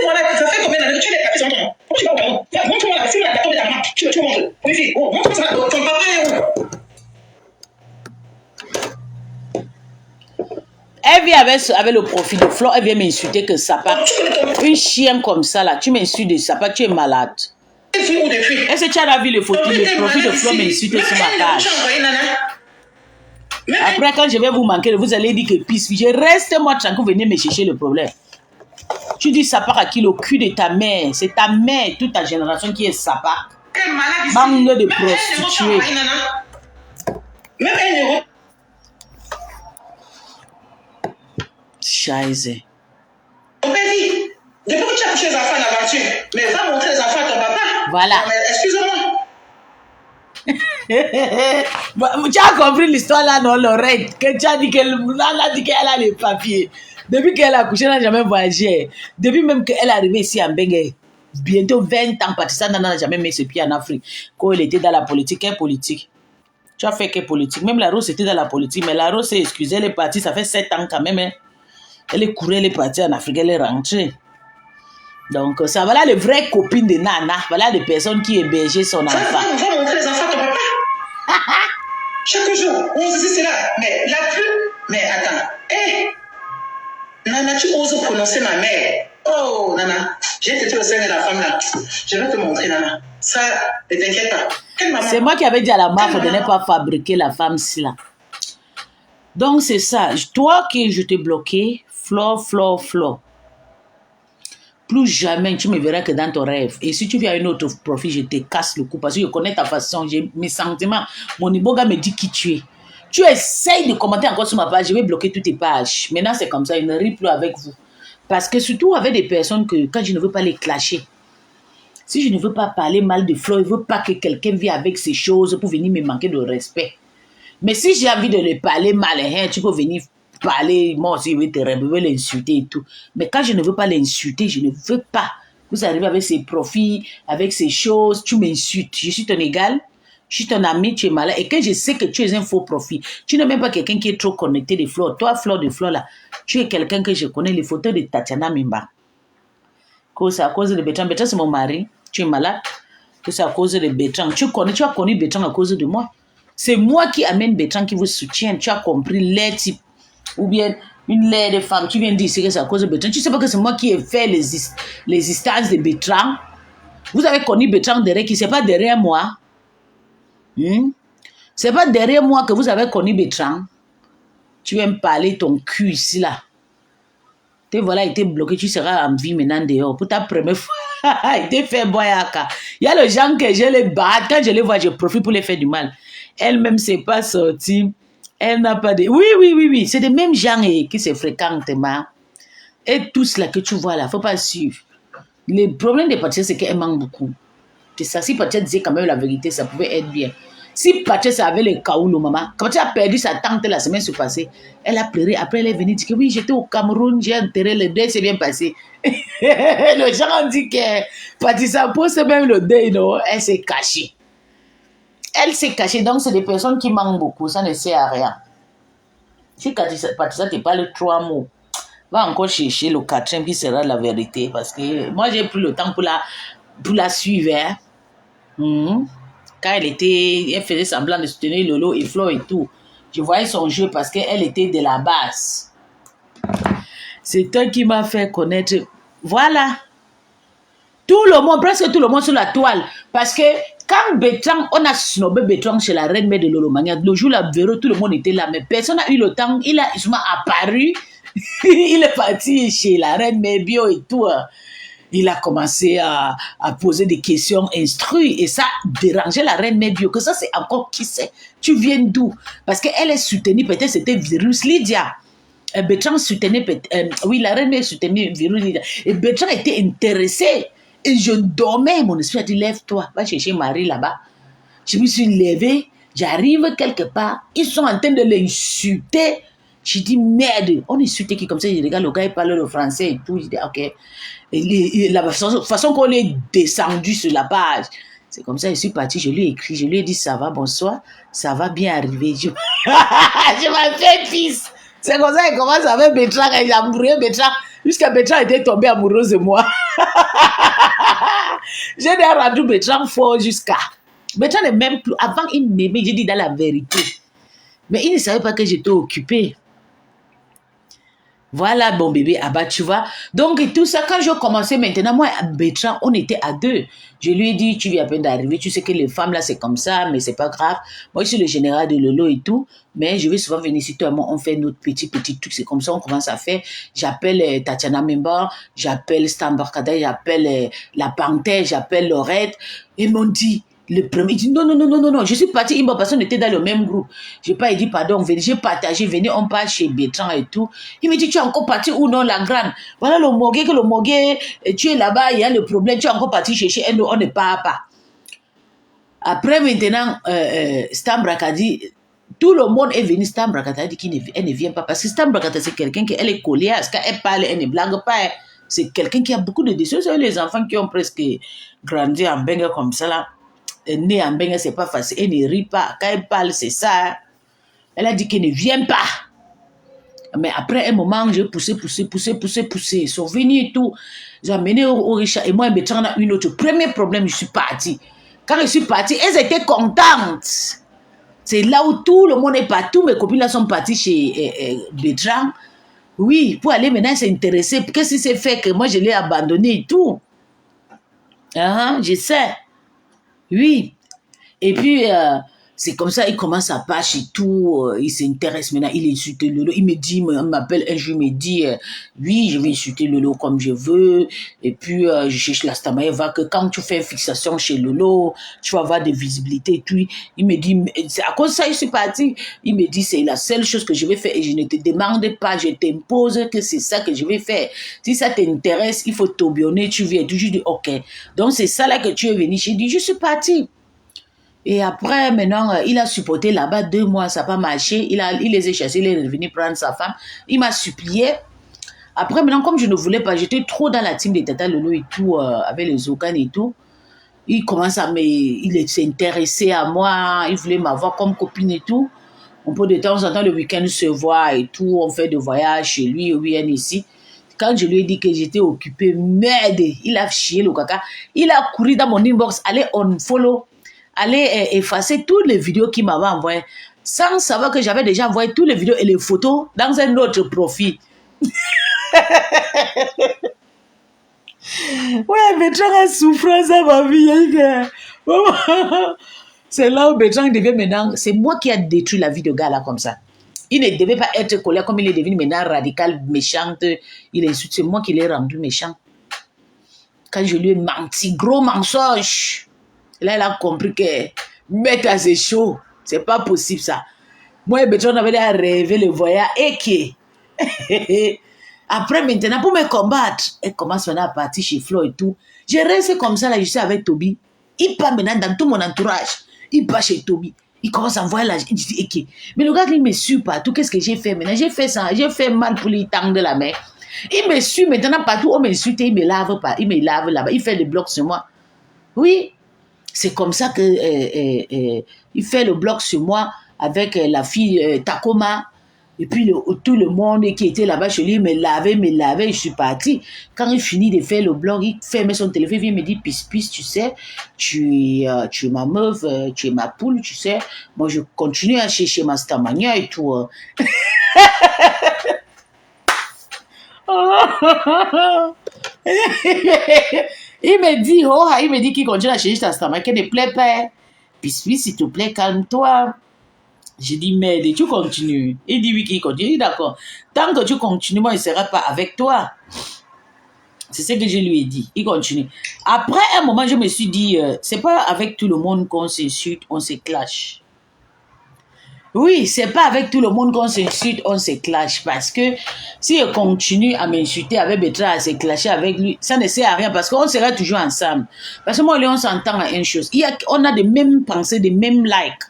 Voilà, ça fait combien d'années que tu es parti sans toi? Pourquoi tu vas au Cameroun? Montre-moi la gâteau de ta maman. Tu veux manger? Oui, fille. Oh, montre-moi ça. Ton papa est où? Elle vient avec le profil de Flo, elle vient m'insulter que Sapak. Une chienne comme ça là, tu m'insultes de Sapak, tu es malade. Est-ce que tu as vu le profil de Flo m'insulte sur ma page? Après, quand je vais vous manquer, vous allez dire que pisse. Je reste moi tranquille, venez me chercher le problème. Tu dis Sapak à qui le cul de ta mère? C'est ta mère, toute ta génération qui est Sapak. Manque de prostituées. Même un euro. Scheiße. Depuis que tu as couché les enfants en aventure, mais va montrer les enfants à ton papa. Voilà. Excuse-moi. Tu as compris l'histoire là, non, Lorette? Que tu as dit qu'elle a les papiers. Depuis qu'elle a accouché, elle n'a jamais voyagé. Depuis même qu'elle est arrivée ici à Mbengue, bientôt 20 ans, Patricia n'a jamais mis ses pieds en Afrique. Quand elle était dans la politique, quelle politique? Tu as fait quelle politique? Même la Rose était dans la politique, mais la Rose s'est excusée, elle est partie, ça fait 7 ans quand même. Hein. Elle est courue, elle est partie en Afrique, elle est rentrée. Donc, ça, voilà les vraies copines de Nana. Voilà les personnes qui hébergeaient son enfant. Va montrer les enfants à ton papa. Chaque jour, on se dit cela. Mais la plus... Mais attends. Nana, tu oses prononcer ma mère. Oh, Nana, j'ai été au sein de la femme là. Je vais te montrer, Nana. Ça, ne t'inquiète pas. C'est moi qui avais dit à la marque de ne pas fabriquer la femme si là. Donc c'est ça. Toi qui je t'ai bloqué, Flo. Plus jamais tu me verras que dans ton rêve. Et si tu viens à un autre profil, je te casse le cou parce que je connais ta façon, j'ai mes sentiments. Mon iboga me dit qui tu es. Tu essayes de commenter encore sur ma page, je vais bloquer toutes tes pages. Maintenant, c'est comme ça, je ne ris plus avec vous. Parce que surtout avec des personnes que quand je ne veux pas les clasher, si je ne veux pas parler mal de Flo, je ne veux pas que quelqu'un vienne avec ces choses pour venir me manquer de respect. Mais si j'ai envie de les parler mal, hein, tu peux venir parler, moi aussi je vais te réveiller, l'insulter et tout. Mais quand je ne veux pas l'insulter, je ne veux pas. Vous arrivez avec ces profits, avec ces choses, tu m'insultes. Je suis ton égal, je suis ton ami, tu es malade. Et que je sais que tu es un faux profit, tu n'es même pas quelqu'un qui est trop connecté de Flo. Toi, Flo de Flo, là, tu es quelqu'un que je connais, les photos de Tatiana Mimba. Que c'est à cause de Bertrand. Bertrand, c'est mon mari. Tu es malade. Que c'est à cause de Bertrand. Tu as connu Bertrand à cause de moi. C'est moi qui amène Bertrand qui vous soutient. Tu as compris les types. Ou bien une laide de femme. Tu viens dire que c'est à cause de Bertrand. Tu sais pas que c'est moi qui ai fait les instances de Bertrand. Vous avez connu Bertrand derrière qui, c'est pas derrière moi. C'est pas derrière moi que vous avez connu Bertrand. Tu viens me parler ton cul ici là. Tes voilà été bloqué, tu seras en vie maintenant dehors. Pour ta première fois, il t'a fait boyaka. Il y a les gens que je les bats, quand je les vois, je profite pour les faire du mal. Elle-même, c'est pas sortie. Elle n'a pas de... Oui. C'est des mêmes gens qui se fréquentent. Et tous là que tu vois là, il ne faut pas suivre. Le problème des Patricia, c'est qu'elle manque beaucoup. C'est ça. Si Patricia disait quand même la vérité, ça pouvait être bien. Si Patricia avait le kaoulou, maman, quand tu as perdu sa tante la semaine passée, elle a pleuré. Après, elle est venue dire que oui, j'étais au Cameroun, j'ai enterré le deuil, c'est bien passé. Les gens ont dit que Patricia pose même le deuil, non? Elle s'est cachée. Elle s'est cachée. Donc, c'est des personnes qui manquent beaucoup. Ça ne sert à rien. Si Patricia te parle 3 mots, va encore chercher le 4e qui sera la vérité. Parce que moi, j'ai pris le temps pour la suivre. Hein. Quand elle faisait semblant de soutenir Lolo et Flo et tout. Je voyais son jeu parce qu'elle était de la base. C'est toi qui m'as fait connaître. Voilà. Tout le monde, presque tout le monde sur la toile. Parce que quand Bertrand, on a snobé Bertrand chez la reine mère de Lolo Mania, le jour là, tout le monde était là. Mais personne n'a eu le temps. Il a justement apparu. Il est parti chez la reine mère bio et tout. Il a commencé à poser des questions instruites et ça dérangeait la reine mère bio. Que ça, c'est encore qui sait. Tu viens d'où? Parce qu'elle est soutenue, peut-être c'était virus Lydia. Bertrand soutenait, oui, la reine mère soutenait virus Lydia. Et Bertrand était intéressé. Et je dormais, mon esprit a dit, lève-toi, va chercher Marie là-bas. Je me suis levée, j'arrive quelque part, ils sont en train de l'insulter. J'ai dit, merde, on insulte qui comme ça, je regarde le gars, il parle le français et tout. Je dis, ok. Et la façon qu'on est descendu sur la page, c'est comme ça, je suis partie, je lui ai écrit, je lui ai dit, ça va, bonsoir, ça va bien arriver. Je m'en fais pisse. C'est comme ça qu'il commence avec Bertrand, il a amoureux Bertrand, jusqu'à Bertrand était tombé amoureuse de moi. J'ai rendu Bertrand fort jusqu'à. Bertrand n'est même plus. Avant, il m'aimait, j'ai dit dans la vérité. Mais il ne savait pas que j'étais occupée. Voilà, bon bébé, Abba, tu vois. Donc, et tout ça, quand je commençais maintenant, moi, Bertrand, on était à 2. Je lui ai dit, tu viens à peine d'arriver, tu sais que les femmes, là, c'est comme ça, mais c'est pas grave. Moi, je suis le général de Lolo et tout, mais je vais souvent venir ici, toi et moi, on fait notre petit truc, c'est comme ça, on commence à faire. J'appelle Tatiana Mimba, j'appelle Stan Barkada, j'appelle La Panthère, j'appelle Lorette, et m'ont dit, le premier, il dit non, je suis parti, parce qu'on était dans le même groupe. Je n'ai pas dit pardon, j'ai partagé, venez, on part chez Bertrand et tout. Il me dit, tu es encore parti ou non, la grande? Voilà le mogué, tu es là-bas, il y a le problème, tu es encore parti chercher elle, on ne part pas. Après, maintenant, Stan Brakadi, tout le monde est venu, Stan Brakadi dit qu'elle ne vient pas, parce que Stan Brakadi, c'est quelqu'un qui, elle est collée, quand elle parle, elle ne blague pas, c'est quelqu'un qui a beaucoup de décisions. C'est les enfants qui ont presque grandi en bengue comme ça, là. Né en bengue, c'est pas facile. Elle ne rit pas. Quand elle parle, c'est ça. Elle a dit qu'elle ne vient pas. Mais après un moment, j'ai poussé. Ils sont venus et tout. J'ai amené au Richard. Et moi, Bertrand a une autre. Premier problème, je suis partie. Quand je suis partie, elles étaient contentes. C'est là où tout le monde est parti. Tous mes copines là sont parties chez Bertrand. Oui, pour aller maintenant s'intéresser. Qu'est-ce qui s'est fait que moi, je l'ai abandonné et tout? Je sais. Oui. Et puis, c'est comme ça, il commence à pâcher et tout. Il s'intéresse maintenant, il insulte Lolo. Il me dit, il m'appelle un jour, il me dit, oui, je vais insulter Lolo comme je veux. Et puis, je cherche la Stamaï, va que quand tu fais une fixation chez Lolo, tu vas avoir des visibilités et tout. Il me dit, c'est à cause de ça, je suis parti. Il me dit, c'est la seule chose que je vais faire et je ne te demande pas, je t'impose que c'est ça que je vais faire. Si ça t'intéresse, il faut t'aubionner, tu viens. Je dis, ok. Donc, c'est ça là que tu es venu. J'ai dit, je suis parti. Et après, maintenant, il a supporté là-bas 2 mois, ça n'a pas marché. Il les a chassés, il est revenu prendre sa femme. Il m'a supplié. Après, maintenant, comme je ne voulais pas, j'étais trop dans la team de Tata Lolo et tout, avec les Okan et tout. Il s'est intéressé à moi, il voulait m'avoir comme copine et tout. On peut de temps en temps, le week-end, se voir et tout. On fait des voyages chez lui, au week-end ici. Quand je lui ai dit que j'étais occupée, merde, il a chié le caca. Il a couru dans mon inbox, allez on follow. Aller effacer toutes les vidéos qu'il m'avait envoyées, sans savoir que j'avais déjà envoyé toutes les vidéos et les photos dans un autre profil. Ouais, Bertrand a souffrance à ma vie. C'est là où Bertrand devient maintenant... C'est moi qui ai détruit la vie de gars là comme ça. Il ne devait pas être colère comme il est devenu maintenant radical, méchant. Il insulte, c'est moi qui l'ai rendu méchant. Quand je lui ai menti, gros mensonge. Là, il a compris que mettre à c'est chaud. C'est pas possible, ça. Moi et Bertrand, on avait rêvé le voyage et qui. Après, maintenant, pour me combattre, elle commence maintenant à partir chez Flo et tout. Je reste comme ça, là, je suis avec Toby. Il part maintenant dans tout mon entourage. Il part chez Toby. Il commence à envoyer la... Il dit, ok. Mais le gars, il me suit partout. Qu'est-ce que j'ai fait maintenant? J'ai fait ça. J'ai fait mal pour lui tendre la main. Il me suit maintenant partout. On m'insulte, il me lave pas. Il me lave là-bas. Il fait des blocs sur moi. Oui. C'est comme ça que il fait le bloc sur moi avec la fille Takoma. Et puis tout le monde qui était là-bas chez lui me lavait, je suis partie. Quand il finit de faire le blog, il ferme son téléphone, il me dit, pisse, tu sais, tu es ma meuf, tu es ma poule, tu sais. Moi, je continue à chercher ma stamania et tout. Il me dit qu'il continue à chercher ta stamania, qu'elle ne plaît pas. Pisse, s'il te plaît, calme-toi. J'ai dit, merde, tu continues. Il dit oui, qu'il continue. Il dit, d'accord. Tant que tu continues, moi, il ne sera pas avec toi. C'est ce que je lui ai dit. Il continue. Après un moment, je me suis dit, c'est pas avec tout le monde qu'on s'insulte, on se clash. Oui, c'est pas avec tout le monde qu'on s'insulte, on se clash. Parce que si je continue à m'insulter avec Bertrand, à se clasher avec lui, ça ne sert à rien parce qu'on sera toujours ensemble. Parce que moi, lui, on s'entend à une chose. On a des mêmes pensées, des mêmes likes.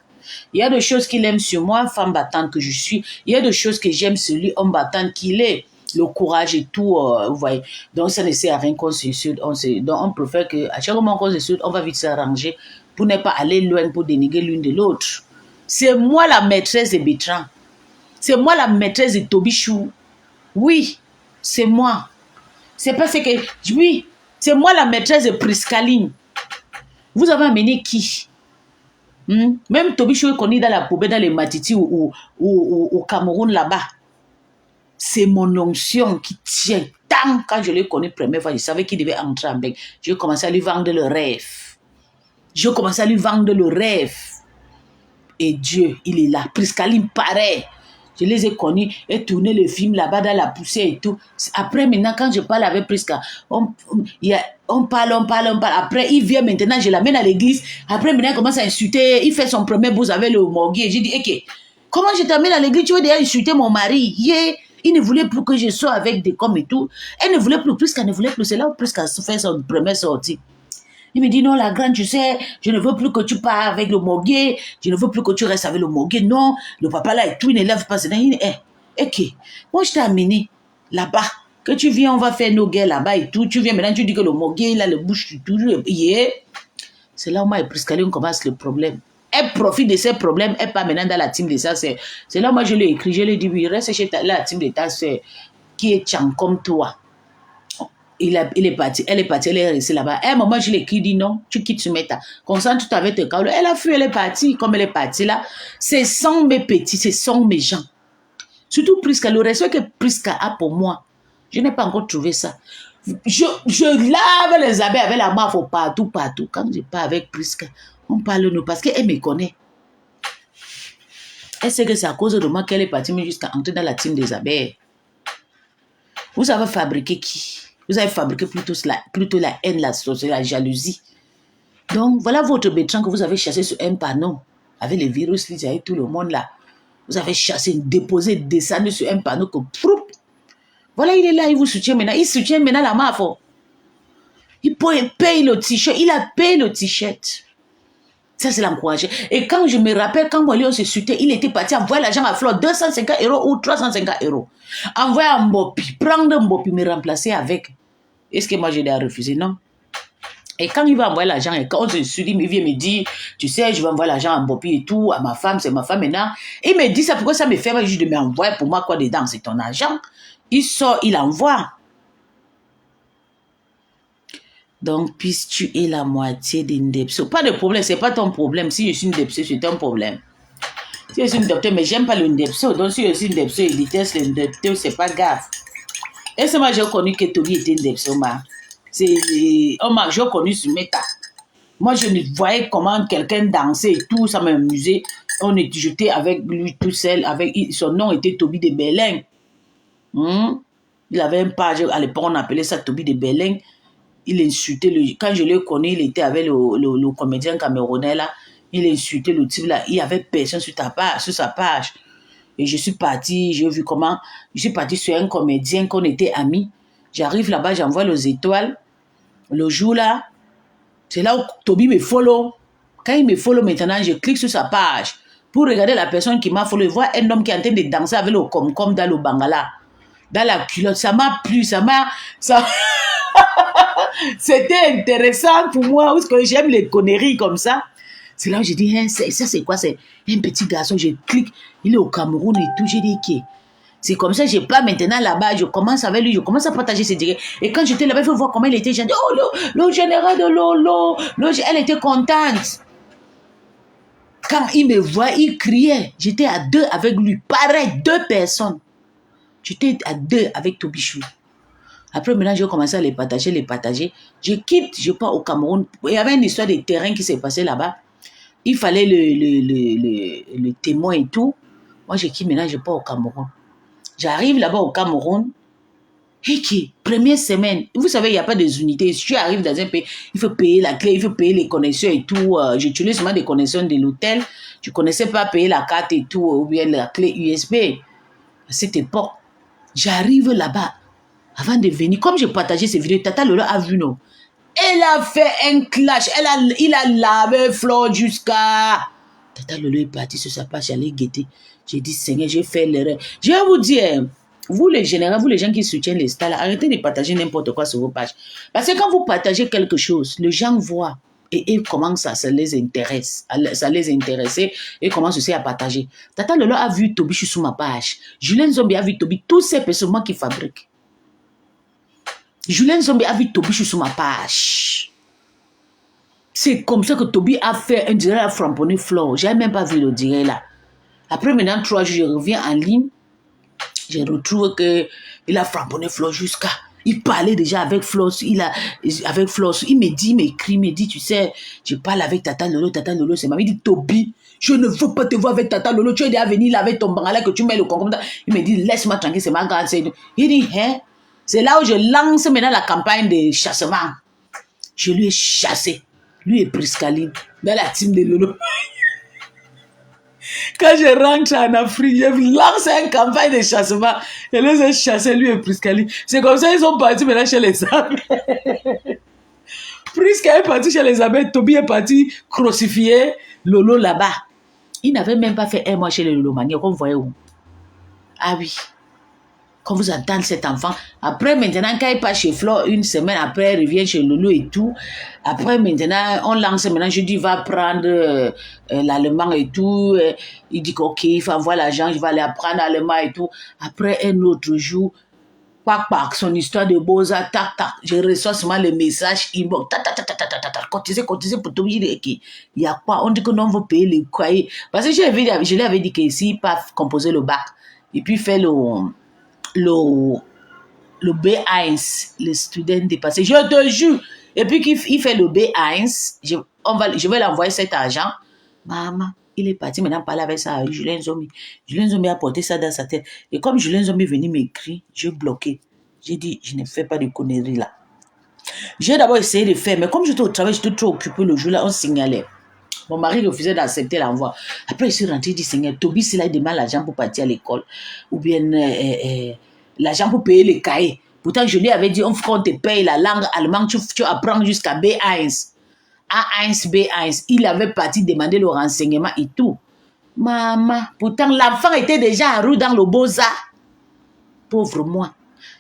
Il y a des choses qu'il aime sur moi, femme battante que je suis. Il y a des choses que j'aime sur lui, homme battant qu'il est. Le courage et tout, vous voyez. Donc, ça ne sert à rien qu'on s'insulte. Donc, on préfère qu'à chaque moment qu'on s'insulte, on va vite s'arranger pour ne pas aller loin, pour dénigrer l'une de l'autre. C'est moi la maîtresse de Bertrand. C'est moi la maîtresse de Tobichou. Oui, c'est moi. C'est parce que, oui, c'est moi la maîtresse de Priscaline. Vous avez amené qui? Même Tobichou est connu dans la poubelle, dans les Matiti ou au Cameroun là-bas. C'est mon onction qui tient. Tant quand je l'ai connu première fois, je savais qu'il devait entrer en bec. J'ai commencé à lui vendre le rêve. Et Dieu, il est là. Priscaline, pareil. Je les ai connus et tourné le film là-bas dans la poussière et tout. Après, maintenant, quand je parle avec Prisca, on parle. Après, il vient maintenant, je l'amène à l'église. Après, maintenant, il commence à insulter. Il fait son premier bouse avec le morguier. J'ai dit, ok, comment je t'amène à l'église? Tu veux déjà insulter mon mari? Il ne voulait plus que je sois avec des coms et tout. Elle ne voulait plus. Prisca ne voulait plus. C'est là où Prisca fait son première sortie. Il me dit, non, la grande, tu sais, je ne veux plus que tu pars avec le morguier, je ne veux plus que tu restes avec le morguier, non, le papa là et tout, il ne lève pas. Ok, moi je t'ai amené là-bas, que tu viens, on va faire nos guerres là-bas et tout, tu viens maintenant, tu dis que le morguier, il a le bouche toujours, c'est là où moi et Priscaline commence le problème. Elle profite de ces problèmes, elle part maintenant dans la team de ça, c'est là où moi je lui ai écrit, je lui ai dit, oui, reste chez la team de ta soeur, qui est tchang comme toi. Elle est partie, elle est restée là-bas. À un moment, je l'ai écrit, dit non, tu quittes ce méta. Concentre-toi avec tes câbles. Elle a fui, elle est partie. Comme elle est partie là, ce sont mes petits, ce sont mes gens. Surtout Prisca, le respect que Prisca a pour moi, je n'ai pas encore trouvé ça. Je lave les habits avec la main partout. Quand je pars avec Prisca, on parle nous parce qu'elle me connaît. Elle sait que c'est à cause de moi qu'elle est partie jusqu'à entrer dans la team des abeilles. Vous avez fabriqué qui? Vous avez fabriqué plutôt la haine, la jalousie. Donc, voilà votre bétran que vous avez chassé sur un panneau. Avec les virus, vous avez tout le monde là. Vous avez chassé, déposé, descendu sur un panneau que... Voilà, il est là, il vous soutient maintenant. Il soutient maintenant la mafia. Il paye le t-shirt. Il a payé le t-shirt. Ça, c'est l'encourager. Et quand je me rappelle, quand Walion se soutient, il était parti envoyer l'argent à Flore, 250 € ou 350 €. Envoyer à Mbopi, prendre Mbopi, me remplacer avec. Est-ce que moi, je l'ai refusé? Non. Et quand il va envoyer l'argent, et quand on se dit, il vient me dire, tu sais, je vais envoyer l'argent à Mbopi et tout, à ma femme, c'est ma femme maintenant. Il me dit ça, pourquoi ça me fait juste de m'envoyer pour moi quoi dedans? C'est ton argent. Il sort, il envoie. Donc, puisque tu es la moitié d'une depso, pas de problème, c'est pas ton problème. Si je suis une depso, c'est ton problème. Si je suis une depso, mais j'aime pas le depso. Donc, si je suis une depso et déteste le depso, c'est pas grave. Et c'est moi, j'ai connu que Toby était une depso, ma. J'ai connu sur Meta. Moi, je ne voyais comment quelqu'un dansait et tout, ça m'amusait. J'étais avec lui tout seul, son nom était Toby de Berlin. Il avait un page, à l'époque, on appelait ça Toby de Berlin. Il insultait, quand je l'ai connu, il était avec le comédien camerounais là. Il insultait le type là. Il y avait personne sur sa page. Et je suis partie, j'ai vu comment, je suis partie sur un comédien qu'on était amis. J'arrive là-bas, j'envoie les étoiles. Le jour là, c'est là où Toby me follow. Quand il me follow maintenant, je clique sur sa page pour regarder la personne qui m'a follow. Voir un homme qui est en train de danser avec le com-com dans le bangala. Dans la culotte, ça m'a plu, ça... C'était intéressant pour moi, parce que j'aime les conneries comme ça. C'est là où j'ai dit, hein, ça c'est quoi? C'est un petit garçon, je clique, il est au Cameroun et tout, j'ai dit, ok. C'est comme ça, je pars maintenant là-bas, je commence avec lui, je commence à partager ses directs. Et quand j'étais là-bas, il faut voir comment il était, j'ai dit, oh, le général de Lolo, elle était contente. Quand il me voit, il criait. J'étais à 2 avec lui, pareil, 2 personnes. J'étais à 2 avec Tobichou. Après, maintenant, j'ai commencé à les partager. Je quitte, je pars au Cameroun. Il y avait une histoire de terrain qui s'est passée là-bas. Il fallait le témoin et tout. Moi, je quitte, maintenant, je pars au Cameroun. J'arrive là-bas au Cameroun. Et qui, première semaine, vous savez, il n'y a pas des unités. Si tu arrives dans un pays, il faut payer la clé, il faut payer les connexions et tout. J'utilise seulement des connexions de l'hôtel. Je ne connaissais pas payer la carte et tout, ou bien la clé USB. À cette époque, j'arrive là-bas. Avant de venir, comme j'ai partagé ces vidéos, Tata Lolo a vu, non? Elle a fait un clash. Il a lavé Flore jusqu'à... Tata Lolo est partie sur sa page, j'allais guetter. J'ai dit, Seigneur, j'ai fait l'erreur. Je vais vous dire, vous les généraux, vous les gens qui soutiennent les stars, arrêtez de partager n'importe quoi sur vos pages. Parce que quand vous partagez quelque chose, les gens voient et comment ça les intéresse. Ça les intéressait et commencent aussi à partager. Tata Lolo a vu Toby sur ma page. Julien Zombie a vu Toby. Tous ces personnes moi qui fabriquent. Julien Zombie a vu Toby sur ma page. C'est comme ça que Toby a fait un direct à Framponné Flore. Je n'avais même pas vu le direct là. Après, maintenant, 3 jours, je reviens en ligne. Je retrouve qu'il a Framponné Flore jusqu'à... Il parlait déjà avec Flore. Il me dit, il m'écrit, il me dit, tu sais, je parle avec Tata Lolo, c'est maman. Il dit, Toby, je ne veux pas te voir avec Tata Lolo. Tu es déjà venu là avec ton bangala que tu mets le concombre. Il me dit, laisse-moi tranquille, c'est ma grande sœur. Il dit, hein? C'est là où je lance maintenant la campagne de chassement. Je lui ai chassé. Lui et Priscaline dans la team de Lolo. Quand je rentre en Afrique, je lance une campagne de chassement. Je les ai chassés, lui et Priscaline. C'est comme ça qu'ils sont partis maintenant chez les abeilles. Prisca est parti chez les abeilles. Toby est parti crucifier Lolo là-bas. Il n'avait même pas fait un mois chez les Lolo Mania. Vous voyez où? Ah oui. Quand vous entendez cet enfant, après maintenant, quand il passe chez Flore, une semaine après, il revient chez Lolo et tout. Après maintenant, on lance maintenant, je dis, va prendre l'allemand et tout. Il dit ok, il faut envoyer l'argent, je vais aller apprendre l'allemand et tout. Après un autre jour, son histoire de Boza, tac, tac, je reçois seulement le message inbox, tac, tac, tac, tac, tac, tac, cotiser pour tout. Je dis, il y a quoi? On dit que non, on veut payer les courriers. Parce que je lui avais dit que s'il pas composer le bac, Et puis, il fait le B1, le student dépassé. Je te jure. Et puis, il fait le B1, je vais l'envoyer cet argent. Maman, il est parti maintenant parler avec ça, Julien Zombie. Julien Zombie a porté ça dans sa tête. Et comme Julien Zombie est venu m'écrire, j'ai bloqué. J'ai dit, je ne fais pas de conneries là. J'ai d'abord essayé de faire, mais comme j'étais au travail, j'étais trop occupé le jour-là, on signalait. Mon mari refusait d'accepter l'envoi. Après, il s'est rentré, il dit, Seigneur, Toby, s'il a demandé l'argent pour partir à l'école, ou bien l'argent pour payer les cahiers. Pourtant, je lui avais dit, on te paye la langue allemande, tu apprends jusqu'à B1. A1, B1. Il avait parti demander le renseignement et tout. Maman, pourtant, l'enfant était déjà en route dans le Beaux-Arts. Pauvre moi.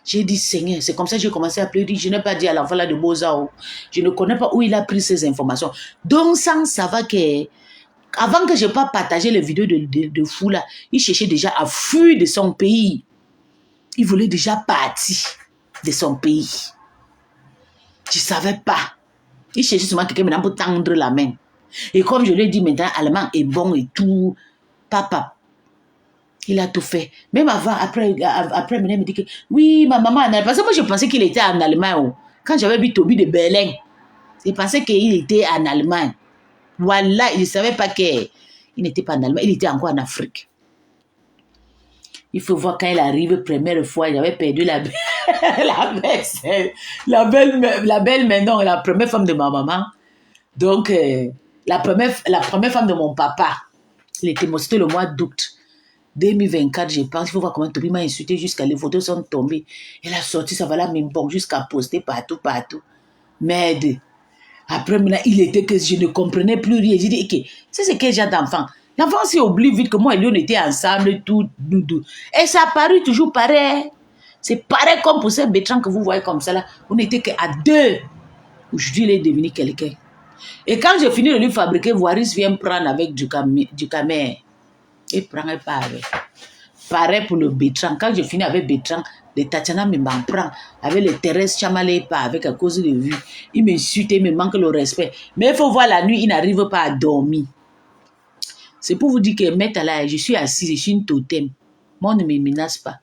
J'ai dit, Seigneur, c'est comme ça que j'ai commencé à pleurer. Je n'ai pas dit à l'enfant là de Beaux-Arts. Je ne connais pas où il a pris ces informations. Donc, sans savoir que, avant que je n'ai pas partagé les vidéos de fou là, il cherchait déjà à fuir de son pays. Il voulait déjà partir de son pays. Je ne savais pas. Il cherchait seulement quelqu'un maintenant pour tendre la main. Et comme je lui ai dit maintenant, allemand est bon et tout, papa, il a tout fait. Même avant, après, il me dit que oui, ma maman en Allemagne. Parce que moi, je pensais qu'il était en Allemagne. Oh. Quand j'avais vu Toby de Berlin, je pensais qu'il était en Allemagne. Voilà, il ne savait pas qu'il n'était pas en Allemagne, il était encore en Afrique. Il faut voir quand il arrive, première fois, il avait perdu la première femme de ma maman. Donc, la première femme de mon papa, c'était le mois d'août 2024, je pense. Il faut voir comment Toby m'a insulté jusqu'à les photos sont tombées. Elle a sorti ça, voilà, même bon, jusqu'à poster partout. Merde. Après, maintenant, il était que je ne comprenais plus rien. J'ai dit, ok, c'est ce que j'ai d'enfant. L'enfant s'est oublié vite que moi et lui, on était ensemble, tout. Et ça a paru toujours pareil. C'est pareil comme pour ce Bertrand que vous voyez comme ça là. On n'était qu'à deux. Aujourd'hui, il est devenu quelqu'un. Et quand j'ai fini de lui fabriquer, Voiris vient prendre avec du camé. Il prend et pas avec. Pareil pour le Bertrand. Quand j'ai fini avec Bertrand, les Tatiana me m'en prend. Avec les Thérèse Chamalé, pas avec à cause de vue. Il m'insulte, il me manque le respect. Mais il faut voir la nuit, il n'arrive pas à dormir. C'est pour vous dire que maintenant, je suis assise, je suis une totem. Moi, on ne me menace pas.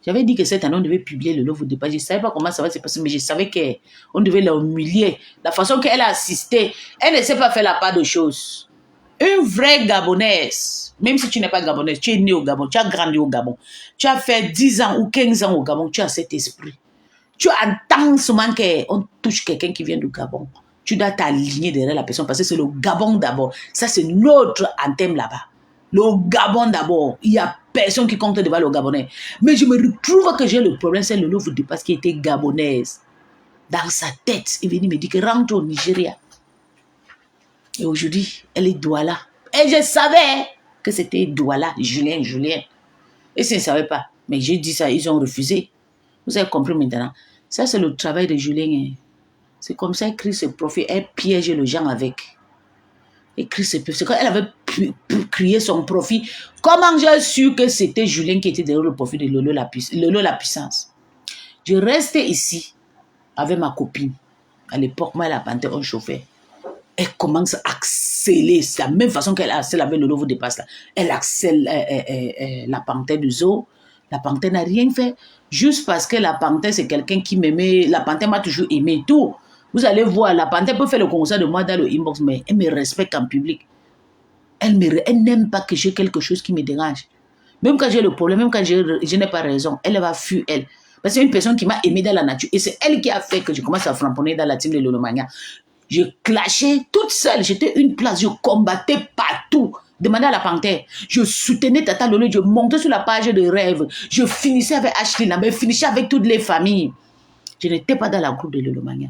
J'avais dit que cette année, on devait publier le Love Départ. Je ne savais pas comment ça va se passer, mais je savais qu'on devait l'humilier. La façon qu'elle a assisté, elle ne sait pas faire la part de choses. Une vraie Gabonaise, même si tu n'es pas Gabonaise, tu es né au Gabon, tu as grandi au Gabon, tu as fait 10 ans ou 15 ans au Gabon, tu as cet esprit. Tu entends seulement qu'on touche quelqu'un qui vient du Gabon. Tu dois t'aligner derrière la personne parce que c'est le Gabon d'abord. Ça, c'est notre anthem là-bas. Le Gabon d'abord. Il n'y a personne qui compte devant le Gabonais. Mais je me retrouve que j'ai le problème, c'est le Love Départ qui était gabonaise. Dans sa tête, il venait me dire que rentre au Nigeria. Et aujourd'hui, elle est Douala. Et je savais que c'était Douala, Julien. Et je ne savais pas. Mais j'ai dit ça, ils ont refusé. Vous avez compris maintenant. Ça, c'est le travail de Julien. C'est comme ça qu'elle crée ce profil. Elle piège les gens avec. Elle crée ce profil. C'est quand elle avait créé son profil. Comment j'ai su que c'était Julien qui était derrière le profil de Lolo la puissance? Je restais ici avec ma copine. À l'époque, moi et la panthère, on chauffait. Elle commence à accélérer. C'est la même façon qu'elle accèle avec le Love Départ. Elle accèle la panthère du zoo. La panthère n'a rien fait. Juste parce que la panthère, c'est quelqu'un qui m'aimait. La panthère m'a toujours aimé. Tout. Vous allez voir, la panthère peut faire le concert de moi dans le inbox, mais elle me respecte en public. Elle n'aime pas que j'ai quelque chose qui me dérange. Même quand j'ai le problème, même quand je n'ai pas raison, elle va fuir elle. Parce que c'est une personne qui m'a aimé dans la nature. Et c'est elle qui a fait que je commence à framponner dans la team de Lolomania. Je clashais toute seule. J'étais une place. Je combattais partout. Demandez à la panthère. Je soutenais Tata Lolo. Je montais sur la page de rêve. Je finissais avec Ashley Lambert. Je finissais avec toutes les familles. Je n'étais pas dans la groupe de Lolomania.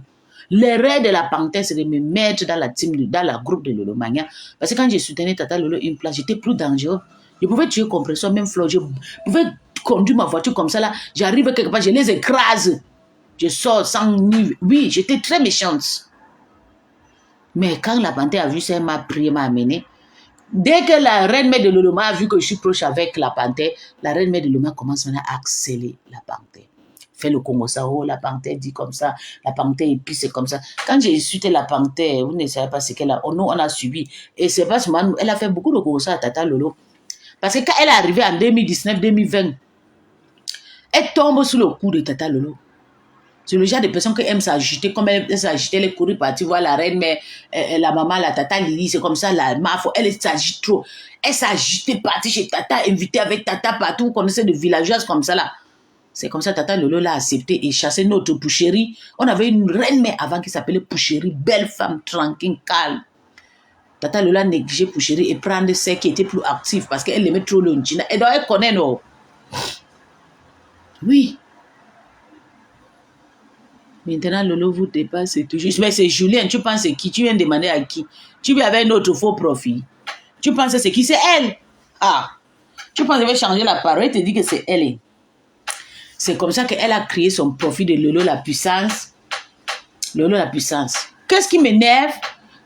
L'erreur de la panthère, c'est de me mettre dans la team, dans la groupe de Lolomania. Parce que quand je soutenais Tata Lolo une place, j'étais plus dangereux. Je pouvais tuer compresseur, même Flo. Je pouvais conduire ma voiture comme ça là. J'arrive quelque part, je les écrase. Je sors sans nuit. Oui, j'étais très méchante. Mais quand la panthère a vu ça, elle m'a prié, m'a amené. Dès que la reine mère de Loloma a vu que je suis proche avec la panthère, la reine mère de Loloma commence maintenant à accélérer la panthère. Fait le Congo Sao, la panthère dit comme ça, la panthère épice c'est comme ça. Quand j'ai insulté la panthère, vous ne savez pas ce qu'elle a, nous on a subi. Et c'est pas seulement, elle a fait beaucoup de Congo Sao à Tata Lolo. Parce que quand elle est arrivée en 2019-2020, elle tombe sous le coup de Tata Lolo. C'est le genre de personne qui aime s'agiter, comme elle s'agitait, elle est courue partir voir la reine, mais la maman, la Tata Lily, c'est comme ça, la mafia, elle s'agite trop. Elle s'agitait, partie chez Tata, invitée avec Tata partout, vous connaissez de villageoises comme ça là. C'est comme ça, Tata Lolo l'a accepté et chassé notre Pouchérie. On avait une reine mère avant qui s'appelait Pouchérie, belle femme, tranquille, calme. Tata Lolo a négligé Pouchérie et prendre celle qui était plus active parce qu'elle aimait trop le Nchina. Et donc, elle connaît, non? Oui. Maintenant, Lolo vous dépasse, c'est toujours. Mais c'est Julien, tu penses c'est qui? Tu viens demander à qui? Tu viens avec notre faux profil. Tu penses c'est qui? C'est elle. Ah. Tu penses qu'elle va changer la parole, elle te dit que c'est elle. C'est comme ça qu'elle a créé son profil de Lolo la puissance. Lolo la puissance. Qu'est-ce qui m'énerve?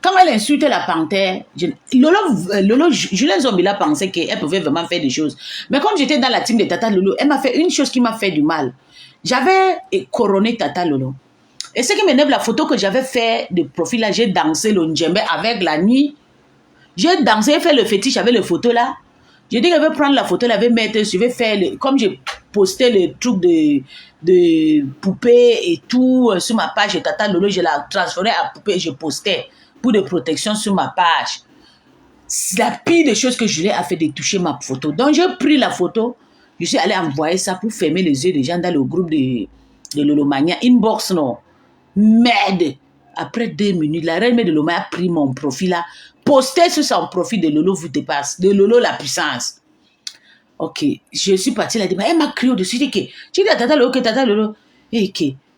Quand elle insulte la panthère, Julien Zombila pensait qu'elle pouvait vraiment faire des choses. Mais comme j'étais dans la team de Tata Lolo, elle m'a fait une chose qui m'a fait du mal. J'avais couronné Tata Lolo. Et ce qui m'énerve, la photo que j'avais fait de profil là, j'ai dansé le Ndjembe avec la nuit. J'ai dansé, fait le fétiche avec les photos là. J'ai dit qu'elle veut prendre la photo, elle avait mettre, je vais faire, comme j'ai posté le truc de poupée et tout sur ma page de Tata Lolo, je l'ai transformé à poupée et je postais pour de protection sur ma page. C'est la pire des choses que Julien a fait de toucher ma photo. Donc j'ai pris la photo, je suis allé envoyer ça pour fermer les yeux des gens dans le groupe de Lolomania. Inbox, non. Merde. Après 2 minutes, la reine de Loma a pris mon profil là, posté sur son profil de Lolo vous dépasse, de Lolo la puissance. Ok, je suis partie là, elle m'a crié au-dessus, tu dis à Tata Lolo que Tata Lolo,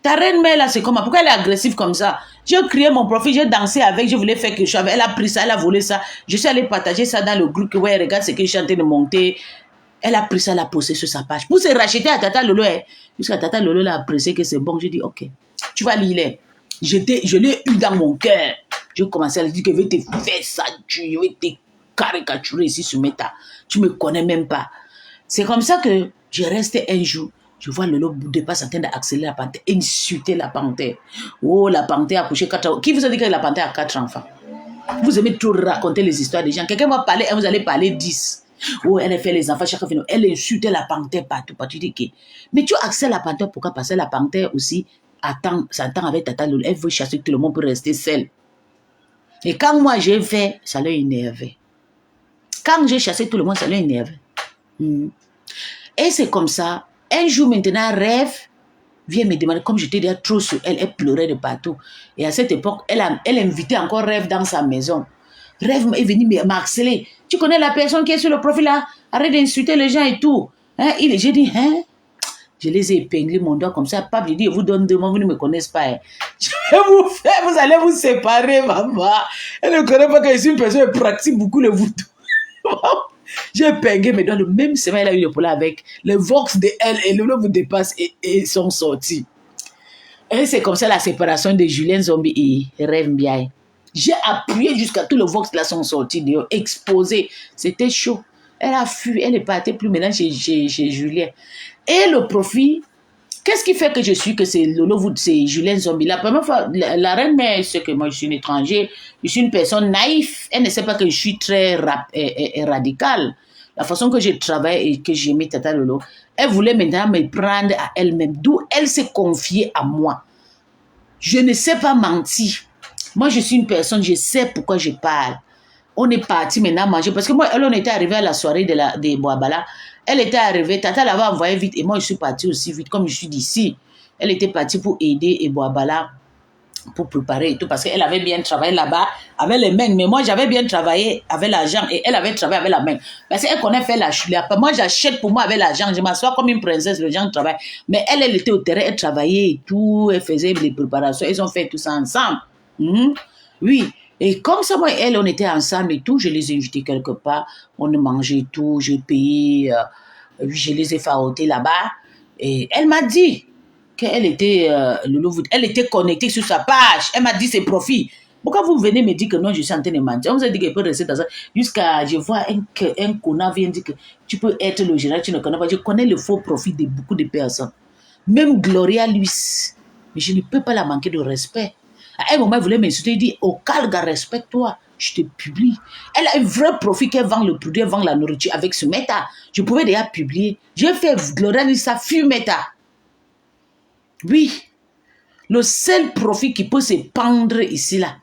ta reine mère là c'est comment, pourquoi elle est agressive comme ça? J'ai créé mon profil, j'ai dansé avec, je voulais faire quelque chose avec, elle a pris ça, elle a volé ça, je suis allée partager ça dans le groupe, que ouais, regarde ce que je suis en train de monter. Elle a pris ça, elle a posté sur sa page, pour se racheter à Tata Lolo, jusqu'à Tata Lolo l'a apprécié que c'est bon, j'ai dit ok, tu vas lire. Je l'ai eu dans mon cœur. Je commençais à lui dire que je vais te faire ça, je vais te caricaturer ici sur Meta. Tu ne me connais même pas. C'est comme ça que j'ai resté un jour. Je vois Lolo dépasse en train d'accélérer la panthère, insulter la panthère. Oh, la panthère a couché 4 enfants. Qui vous a dit que la panthère a 4 enfants? Vous aimez trop raconter les histoires des gens. Quelqu'un va parler et vous allez parler 10. Oh, elle a fait les enfants, chaque fois. Elle insultait la panthère partout. Mais tu accèdes à la panthère, pourquoi? Parce que la panthère aussi s'attend avec Tata Lolo. Elle veut chasser tout le monde pour rester seule. Et quand moi j'ai fait, ça l'a énervé. Quand j'ai chassé tout le monde, ça l'a énervé. Et c'est comme ça. Un jour maintenant, Rêve vient me demander, comme j'étais déjà trop sur elle, elle pleurait de partout. Et à cette époque, elle invitait encore Rêve dans sa maison. Rêve est venu m'harceler. Tu connais la personne qui est sur le profil là? Arrête d'insulter les gens et tout. Hein? J'ai dit, hein? Je les ai épinglés, mon doigt comme ça. Pape, j'ai dit, je vous donne 2 mois, vous ne me connaissez pas. Hein. Je vais vous faire, vous allez vous séparer, maman. Elle ne connaît pas que je suis une personne qui pratique beaucoup le voodoo. J'ai épinglé mes doigts. Le même semaine, elle a eu le problème avec le Vox de elle et le vous dépasse et sont sortis. Et c'est comme ça la séparation de Julien Zombie et Rêve Mbiaye. J'ai appuyé jusqu'à tout le Vox là sont sortis, exposés. C'était chaud. Elle a fui, elle est partie plus maintenant chez Julien. Et le profit, qu'est-ce qui fait que je suis que c'est Lolo, c'est Julien Zombie? La première fois, la reine mère sait que moi je suis un étranger, je suis une personne naïve, elle ne sait pas que je suis très radicale. La façon que je travaille et que j'aimais Tata Lolo, elle voulait maintenant me prendre à elle-même, d'où elle s'est confiée à moi. Je ne sais pas mentir. Moi je suis une personne, je sais pourquoi je parle. On est parti maintenant manger. Parce que moi, on était arrivé à la soirée de Boabala. Elle était arrivée. Tata l'avait envoyé vite. Et moi, je suis partie aussi vite. Comme je suis d'ici. Elle était partie pour aider et Boabala pour préparer et tout. Parce qu'elle avait bien travaillé là-bas avec les mains. Mais moi, j'avais bien travaillé avec l'argent. Et elle avait travaillé avec la main. Parce qu'elle connaît faire la chulée. Moi, j'achète pour moi avec l'argent. Je m'assois comme une princesse. Le gens travaillent. Mais elle était au terrain. Elle travaillait et tout. Elle faisait les préparations. Ils ont fait tout ça ensemble. Oui. Et comme ça, moi et elle, on était ensemble et tout, je les ai invités quelque part, on mangeait tout, j'ai payé, je les ai farotés là-bas. Et elle m'a dit qu'elle était, elle était connectée sur sa page. Elle m'a dit ses profits. Pourquoi vous venez me dire que non, je suis en train de mentir? On vous a dit qu'elle peut rester dans ça. Jusqu'à, je vois un connard vient dire que tu peux être le général, tu ne connais pas. Je connais le faux profit de beaucoup de personnes. Même Gloria Luis. Mais je ne peux pas la manquer de respect. À un moment, il voulait m'insulter, il dit, oh, Calga, respecte-toi. je te publie. Elle a un vrai profit qu'elle vend le produit, elle vend la nourriture avec ce Meta. Je pouvais déjà publier. J'ai fait Gloria Nissa fut Meta. Oui. Le seul profit qui peut se pendre ici, là,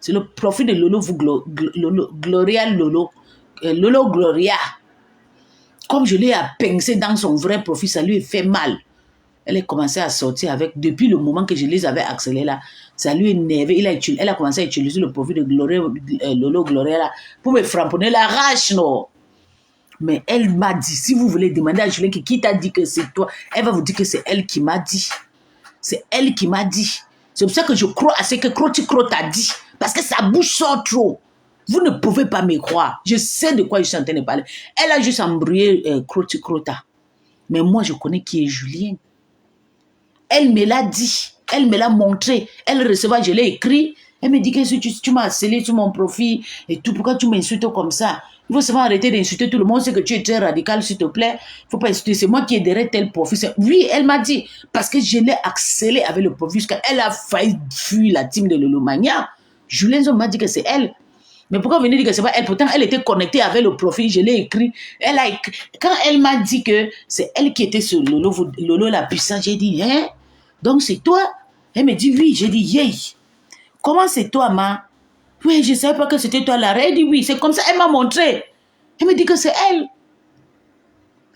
c'est le profit de Lolo, Gloria Lolo. Lolo Gloria. Comme je l'ai pincé dans son vrai profit, ça lui fait mal. Elle a commencé à sortir avec, depuis le moment que je les avais accélérés là, ça lui énervé. Elle a commencé à utiliser le profit de Lolo Gloria là, pour me framponner la rage, non. Mais elle m'a dit, si vous voulez demander à Julien qui t'a dit que c'est toi, elle va vous dire que c'est elle qui m'a dit. C'est elle qui m'a dit. C'est pour ça que je crois à ce que Croti t'a dit. Parce que sa bouche sort trop. Vous ne pouvez pas me croire. Je sais de quoi je suis en train de parler. Elle a juste embrouillé Croti Crota. Mais moi, je connais qui est Julien. Elle me l'a dit. Elle me l'a montré. Elle recevait, je l'ai écrit. Elle me dit que tu m'as scellé sur mon profil et tout. Pourquoi tu m'insultes comme ça? Il faut seulement arrêter d'insulter tout le monde. C'est que tu es très radical, s'il te plaît. Il ne faut pas insulter. C'est moi qui ai derrière tel profil. Oui, elle m'a dit. Parce que je l'ai accéléré avec le profil. Elle a failli fuir la team de Lolomania. Julien m'a dit que c'est elle. Mais pourquoi venir dire que c'est pas elle? Pourtant, elle était connectée avec le profil. Je l'ai écrit. Elle a écrit. Quand elle m'a dit que c'est elle qui était sur Lolo la puissance, j'ai dit, hein? Donc c'est toi? Elle me dit oui. J'ai dit, yay. Comment c'est toi, ma? Oui, je ne savais pas que c'était toi la reine. Elle dit oui, c'est comme ça. Elle m'a montré. Elle me dit que c'est elle.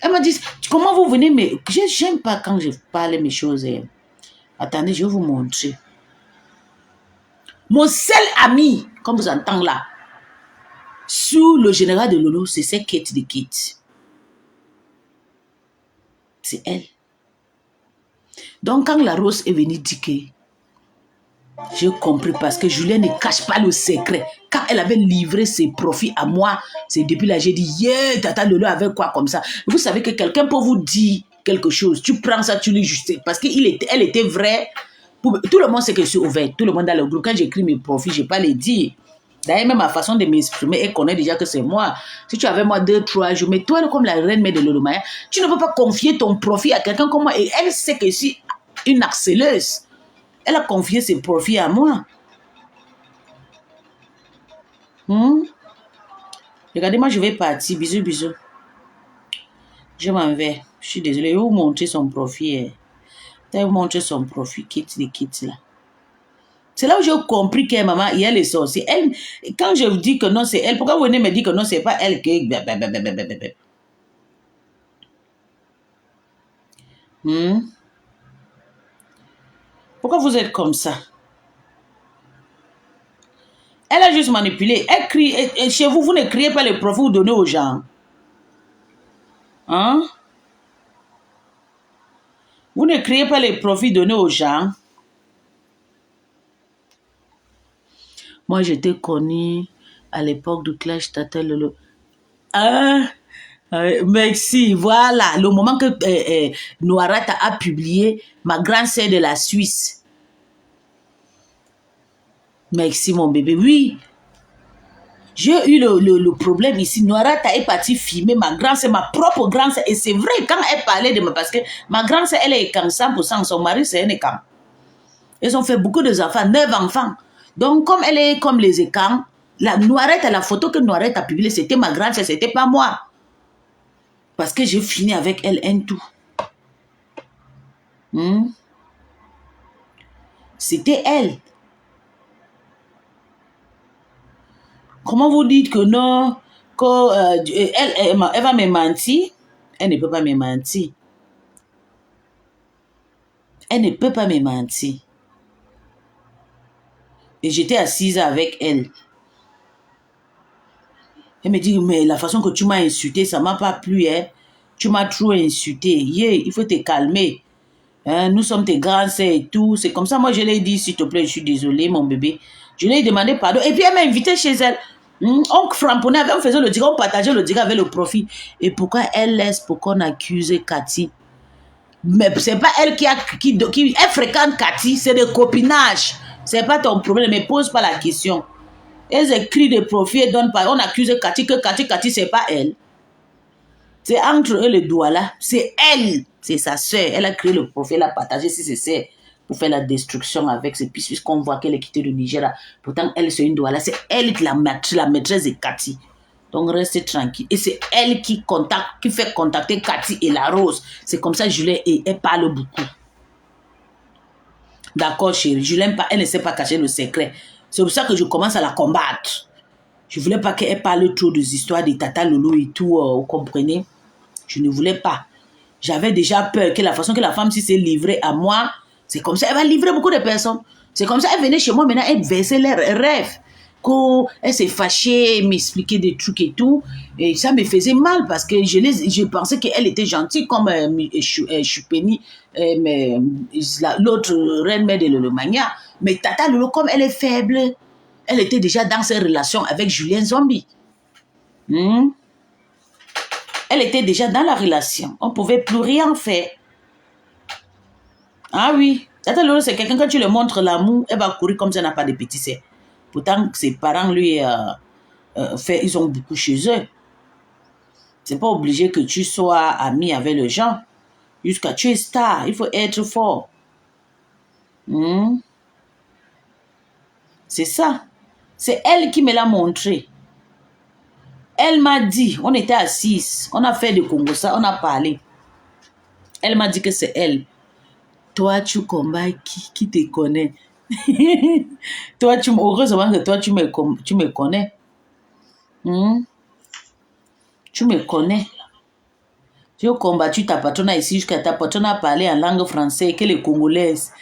Elle m'a dit, comment vous venez me... Je n'aime pas quand je parle mes choses. Attendez, je vais vous montrer. Mon seul ami, comme vous entendez là, sous le général de Lolo, c'est Kate de Kate. C'est elle. Donc quand la Rose est venue dire que j'ai compris parce que Julien ne cache pas le secret. Quand elle avait livré ses profits à moi, c'est depuis là j'ai dit, yeah, Tata Lolo avait quoi comme ça. Vous savez que quelqu'un peut vous dire quelque chose. Tu prends ça, tu l'ajustes. Parce qu'elle était vraie. Tout le monde sait que je suis ouvert. Tout le monde dans le groupe. Quand j'écris mes profits, je ne vais pas les dire. D'ailleurs, même ma façon de m'exprimer, elle connaît déjà que c'est moi. Si tu avais moi 2-3 jours, mais toi, comme la reine mère de Lolomaya, tu ne peux pas confier ton profit à quelqu'un comme moi. Et elle sait que je suis une accéléreuse. Elle a confié ses profits à moi. Regardez, moi, je vais partir. Bisous, bisous. Je m'en vais. Je suis désolée. Je vais vous montrer son profit. Je vais vous montrer son profit. Quitte les quittes là. C'est là où j'ai compris que maman, il y a les sorciers. Elle, quand je vous dis que non, c'est elle, pourquoi vous venez me dire que non, c'est pas elle qui... Pourquoi vous êtes comme ça? Elle a juste manipulé. Elle crie. Et chez vous, vous ne criez pas les profits, vous donnez aux gens. Hein? Vous ne criez pas les profits donnés aux gens. Moi, j'étais connue à l'époque du Clash Tata Lolo. Merci. Voilà. Le moment que Noirata a publié ma grande sœur de la Suisse. Merci, mon bébé. Oui. J'ai eu le problème ici. Noirata est partie filmer ma grande sœur, ma propre grande sœur. Et c'est vrai, quand elle parlait de moi, parce que ma grande sœur, elle est comme 100%. Son mari, c'est un écam. Ils ont fait beaucoup d'enfants, 9 enfants. Donc, comme elle est comme les écans, la photo que Noirette a publiée, c'était ma grande sœur, c'était pas moi. Parce que j'ai fini avec elle un tout. C'était elle. Comment vous dites que non, elle va me mentir? Elle ne peut pas me mentir. Elle ne peut pas me mentir. Et j'étais assise avec elle. Elle me dit, mais la façon que tu m'as insulté, ça ne m'a pas plu. Hein? Tu m'as trop insulté. Yeah, il faut te calmer. Hein? Nous sommes tes grands sœurs et tout. C'est comme ça, moi je l'ai dit, s'il te plaît, je suis désolée, mon bébé. Je lui ai demandé pardon. Et puis elle m'a invité chez elle. On framponnait, on faisait le diga, on partageait le diga avec le profit. Et pourquoi elle laisse pour qu'on accuse Cathy? Mais c'est pas elle qui elle fréquente Cathy, c'est des copinages. C'est pas ton problème, mais pose pas la question. Elles écrivent des profits et donnent pas. On accuse Cathy que Cathy, c'est pas elle. C'est entre eux les doigts là. C'est elle. C'est sa soeur. Elle a créé le profil, elle a partagé si c'est pour faire la destruction avec ses pistes, puisqu'on voit qu'elle est quittée le Nigeria. Pourtant, elle, c'est une Douala. C'est elle la maîtresse de Cathy. Donc, restez tranquille. Et c'est elle qui fait contacter Cathy et la Rose. C'est comme ça, Julien, et elle parle beaucoup. D'accord, chérie. Julien, elle ne sait pas cacher le secret. C'est pour ça que je commence à la combattre. Je ne voulais pas qu'elle parle trop des histoires de Tata Lolo et tout, vous comprenez? Je ne voulais pas. J'avais déjà peur que la façon que la femme s'est livrée à moi, c'est comme ça, elle va livrer beaucoup de personnes. C'est comme ça, elle venait chez moi, maintenant, elle versait leurs rêves. Elle s'est fâchée, m'expliquait des trucs et tout. Et ça me faisait mal parce que je pensais qu'elle était gentille comme Choupeni, l'autre reine-mère de Lolomania. Mais Tata Lolo, comme elle est faible, elle était déjà dans ses relations avec Julien Zombie. Elle était déjà dans la relation. On ne pouvait plus rien faire. Ah oui. Tata Lolo, c'est quelqu'un, quand tu lui montres l'amour, elle va courir comme si elle n'a pas de petits sœurs. Pourtant, ses parents, lui, ils ont beaucoup chez eux. C'est pas obligé que tu sois ami avec les gens. Jusqu'à tu es star, il faut être fort. C'est ça. C'est elle qui me l'a montré. Elle m'a dit, on était assises, on a fait des Congo, ça, on a parlé. Elle m'a dit que c'est elle. Toi, tu combats qui te connaît. Toi, heureusement que toi, tu me connais. Tu me connais. Tu as combattu ta patronne ici jusqu'à ta patronne a parlé en langue française que les Congolaises.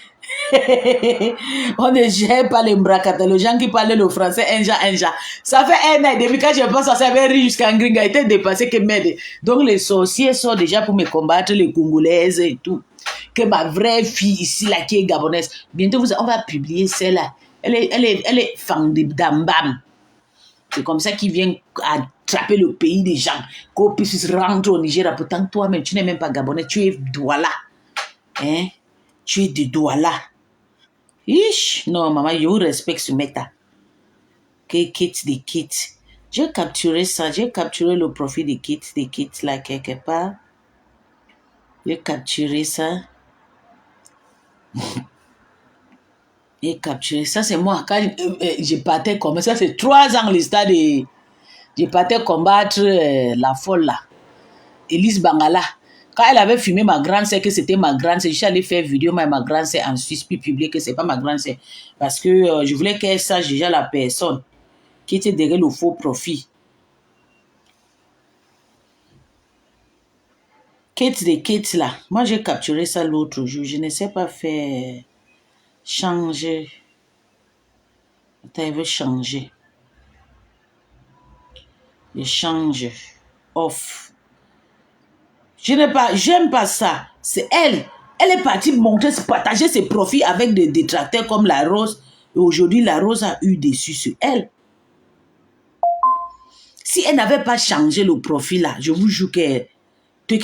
On ne gère pas les mbracata, les gens qui parlent le français, un genre. Ça fait un an, depuis quand je pense à ça, avait jusqu'à Ngringa, a été dépassé que merde. Donc les sorciers sont déjà pour me combattre, les Congolaises et tout. Que ma vraie fille ici, là, qui est gabonaise, bientôt on va publier celle-là. Elle est fan de Dambam. C'est comme ça qu'ils viennent attraper le pays des gens, qu'on puisse rentrer au Nigeria. Pourtant, toi-même, tu n'es même pas gabonais, tu es Douala. Hein? Tu es de Douala. Non, maman, je vous respecte ce méta. Que Kate des Kate. J'ai capturé ça, j'ai capturé le profil de Kate là, quelque part. J'ai capturé ça. J'ai capturé ça, c'est moi. Quand je partais comme ça, c'est 3 ans l'histoire de... Je partais combattre la folle là. Elise Bangala. Quand elle avait filmé ma grande sœur, que c'était ma grande sœur, je suis allée faire vidéo avec ma grande sœur en Suisse, puis publier que c'est pas ma grande sœur. Parce que je voulais qu'elle sache déjà la personne qui était derrière le faux profit. Kate là. Moi, j'ai capturé ça l'autre jour. Je ne sais pas faire changer. Attends, elle veut changer. Je change. Off. J'aime pas ça. C'est elle. Elle est partie partager ses profits avec des détracteurs comme la Rose. Et aujourd'hui, la Rose a eu dessus sur elle. Si elle n'avait pas changé le profil là, je vous jure que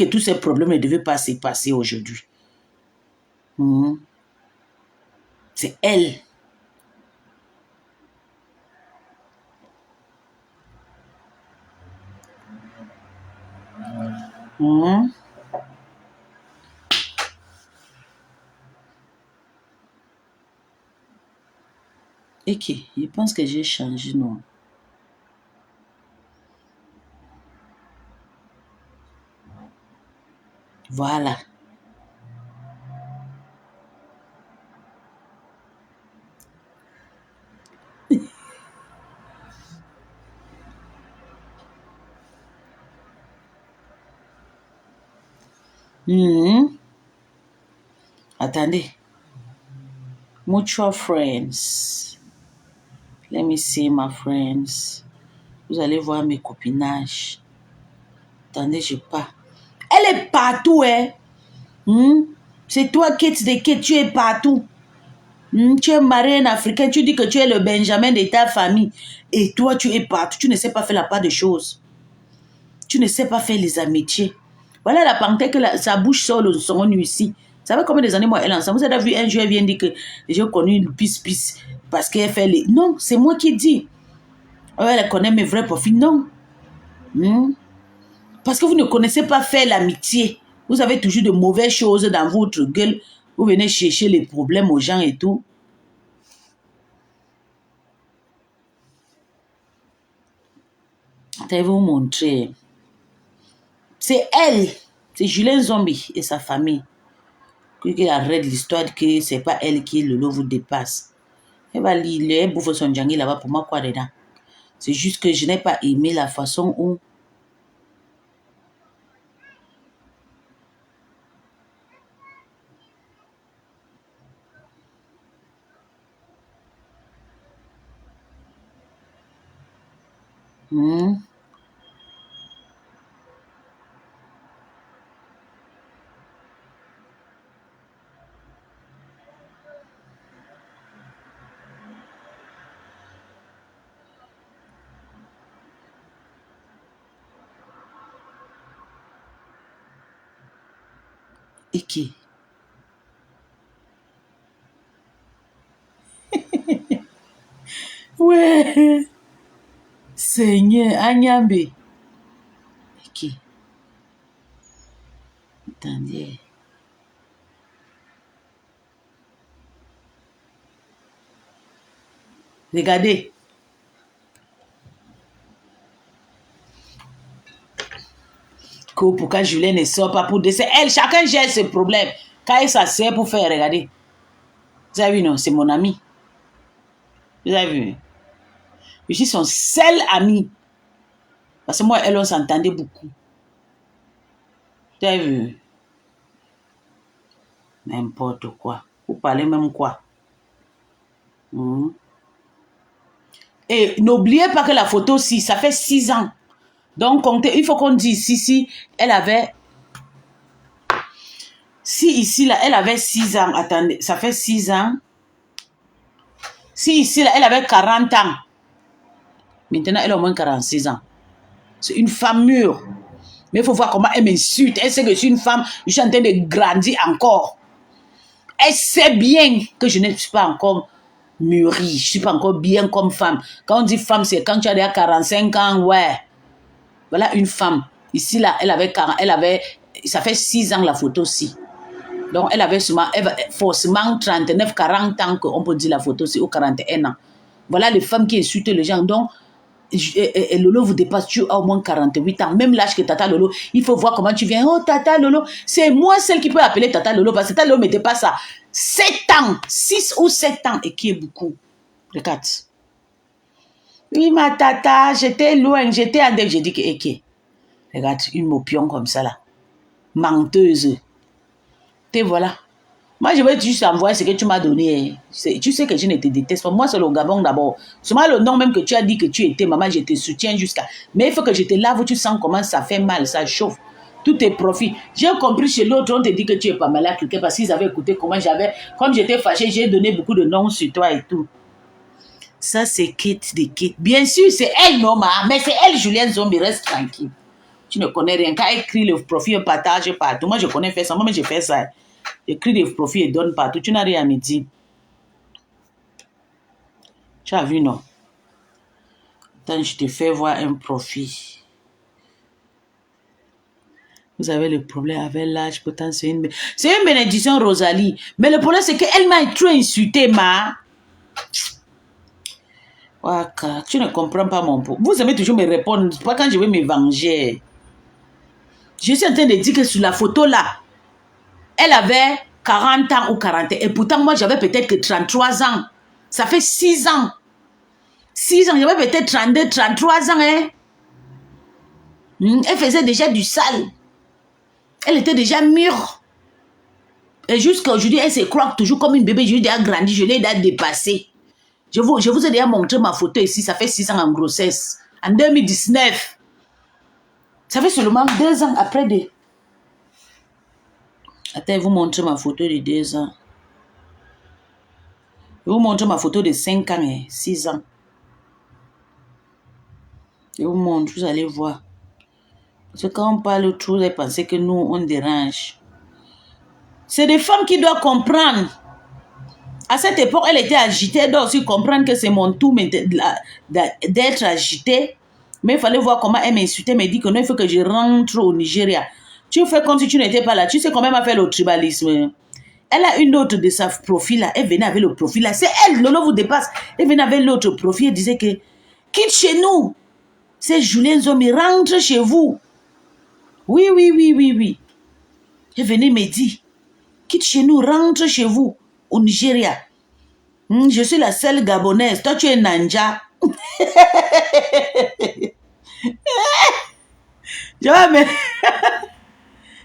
tous ces problèmes ne devaient pas se passer aujourd'hui. C'est elle. Ok, je pense que j'ai changé, non? Voilà. Attendez. Mutual friends. Let me see my friends. Vous allez voir mes copinages. Attendez, je pars. Elle est partout, hein. C'est toi, Kate de Kate, tu es partout. Tu es marié en africain, tu dis que tu es le Benjamin de ta famille. Et toi, tu es partout. Tu ne sais pas faire la part des choses. Tu ne sais pas faire les amitiés. Voilà la panthère que sa bouche sort le son ici. Vous savez combien des années moi elle est ensemble? Vous avez vu un jour, elle vient dire que j'ai connu une pisse parce qu'elle fait les... Non, c'est moi qui dis. Elle connaît mes vrais profils. Non. Parce que vous ne connaissez pas faire l'amitié. Vous avez toujours de mauvaises choses dans votre gueule. Vous venez chercher les problèmes aux gens et tout. Je vais vous montrer. C'est elle, c'est Julien Zombie et sa famille qui arrête l'histoire que c'est pas elle qui Lolo vous dépasse. Elle va lire, elle bouffe son djangi là-bas pour moi quoi dedans. C'est juste que je n'ai pas aimé la façon où et qui ouais Seigneur Agnambe et qui attendez regardez pourquoi Julien ne sort pas pour décès. Elle, chacun gère ses problèmes. Quand elle s'assied pour faire, regardez. Vous avez vu, non? C'est mon ami. Vous avez vu? Je suis son seul ami. Parce que moi, elle, on s'entendait beaucoup. Vous avez vu? N'importe quoi. Vous parlez même quoi? Et n'oubliez pas que la photo, si, ça fait 6 ans. Donc, il faut qu'on dise, si, elle avait... Si ici, là, elle avait 6 ans, attendez, ça fait 6 ans. Si ici, là, elle avait 40 ans. Maintenant, elle a au moins 46 ans. C'est une femme mûre. Mais il faut voir comment elle m'insulte. Elle sait que je suis une femme, je suis en train de grandir encore. Elle sait bien que je ne suis pas encore mûrie. Je ne suis pas encore bien comme femme. Quand on dit femme, c'est quand tu as déjà 45 ans, ouais. Voilà une femme. Ici, là, elle avait, ça fait 6 ans la photo-ci. Donc, elle avait forcément 39, 40 ans qu'on peut dire la photo-ci, ou 41 ans. Voilà les femmes qui insultent les gens. Donc, Lolo vous dépasse, tu as au moins 48 ans. Même l'âge que Tata Lolo, il faut voir comment tu viens. Oh, Tata Lolo, c'est moi celle qui peut appeler Tata Lolo, parce que Tata Lolo ne mettait pas ça. 7 ans, 6 ou 7 ans, et qui est beaucoup. Regarde. Oui, ma tata, j'étais loin, j'étais en j'ai dit que, ok. Regarde, une mopion comme ça, là. Menteuse. Et voilà. Moi, je vais juste envoyer ce que tu m'as donné. Tu sais que je ne te déteste pas. Moi, c'est le Gabon d'abord. Seulement le nom même que tu as dit que tu étais, maman, je te soutiens jusqu'à... Mais il faut que je te lave, tu sens comment ça fait mal, ça chauffe. Tout est profit. J'ai compris chez l'autre, on te dit que tu es pas mal à cliquer parce qu'ils avaient écouté comment j'avais... Comme j'étais fâchée, j'ai donné beaucoup de noms sur toi et tout. Ça, c'est Kate de Kate. Bien sûr, c'est elle, non, mais c'est elle, Julien Zombie, reste tranquille. Tu ne connais rien. Quand elle écrit le profil, elle partage partout. Moi, je connais faire ça. Moi, j'ai fait ça. J'écris des profils et donne partout. Tu n'as rien à me dire. Tu as vu, non? Attends, je te fais voir un profil. Vous avez le problème avec l'âge. Pourtant, c'est une bénédiction, Rosalie. Mais le problème, c'est qu'elle m'a trop insulté, ma. Waka, tu ne comprends pas mon pot. Vous aimez toujours me répondre. Pas quand je vais me venger. Je suis en train de dire que sur la photo là, elle avait 40 ans ou 40 ans. Et pourtant, moi, j'avais peut-être que 33 ans. Ça fait 6 ans. 6 ans, j'avais peut-être 32, 33 ans. Hein? Elle faisait déjà du sale. Elle était déjà mûre. Et jusqu'à aujourd'hui, elle se croit toujours comme une bébé. Je l'ai déjà grandi, je l'ai déjà dépassé. Je vous ai déjà montré ma photo ici. Ça fait 6 ans en grossesse. En 2019. Ça fait seulement 2 ans après de... Attends, je vous montre ma photo de 2 ans. Je vous montre ma photo de 5 ans et 6 ans. Je vous montre, vous allez voir. Parce que quand on parle trop, vous pensez que nous, on dérange. C'est des femmes qui doivent comprendre. À cette époque, elle était agitée. Elle doit aussi comprendre que c'est mon tour d'être agitée. Mais il fallait voir comment elle m'insultait. Elle m'a dit que non, il faut que je rentre au Nigeria. Tu fais comme si tu n'étais pas là. Tu sais quand même à faire le tribalisme. Elle a une autre de sa profil là. Elle venait avec le profil là. C'est elle, Lolo vous dépasse. Elle venait avec l'autre profil. Elle disait que quitte chez nous. C'est Julien Zombie, rentre chez vous. Oui, oui, oui, oui, oui. Elle venait me dire, quitte chez nous, rentre chez vous, au Nigeria. Je suis la seule Gabonaise. Toi, tu es Nanja. Tu vois, mais...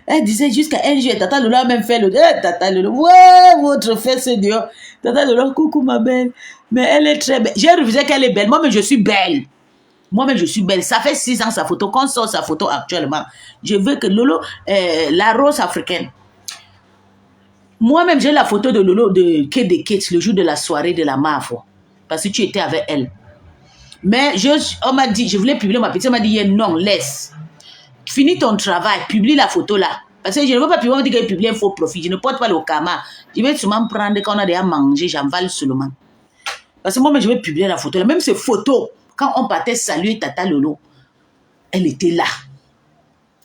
Elle disait jusqu'à un jour, Tata Lolo a même fait le... Tata Lolo, ouais, votre fesse dehors. Tata Lolo, coucou ma belle. Mais elle est très belle. J'ai refusé qu'elle est belle. Moi-même, je suis belle. Moi-même, je suis belle. Ça fait 6 ans sa photo. Quand on sort sa photo actuellement, je veux que Lolo, la rose africaine. Moi-même, j'ai la photo de Lolo de Kate de Kate le jour de la soirée de la MAF. Parce que tu étais avec elle. Mais on m'a dit, je voulais publier ma petite. On m'a dit, non, laisse. Finis ton travail, publie la photo là. Parce que je ne veux pas publier, on dit qu'elle publie un faux profil. Je ne porte pas le karma. Je vais sûrement prendre quand on a déjà mangé, j'en vale seulement. Parce que moi-même, je vais publier la photo là. Même ces photos, quand on partait saluer Tata Lolo, elle était là.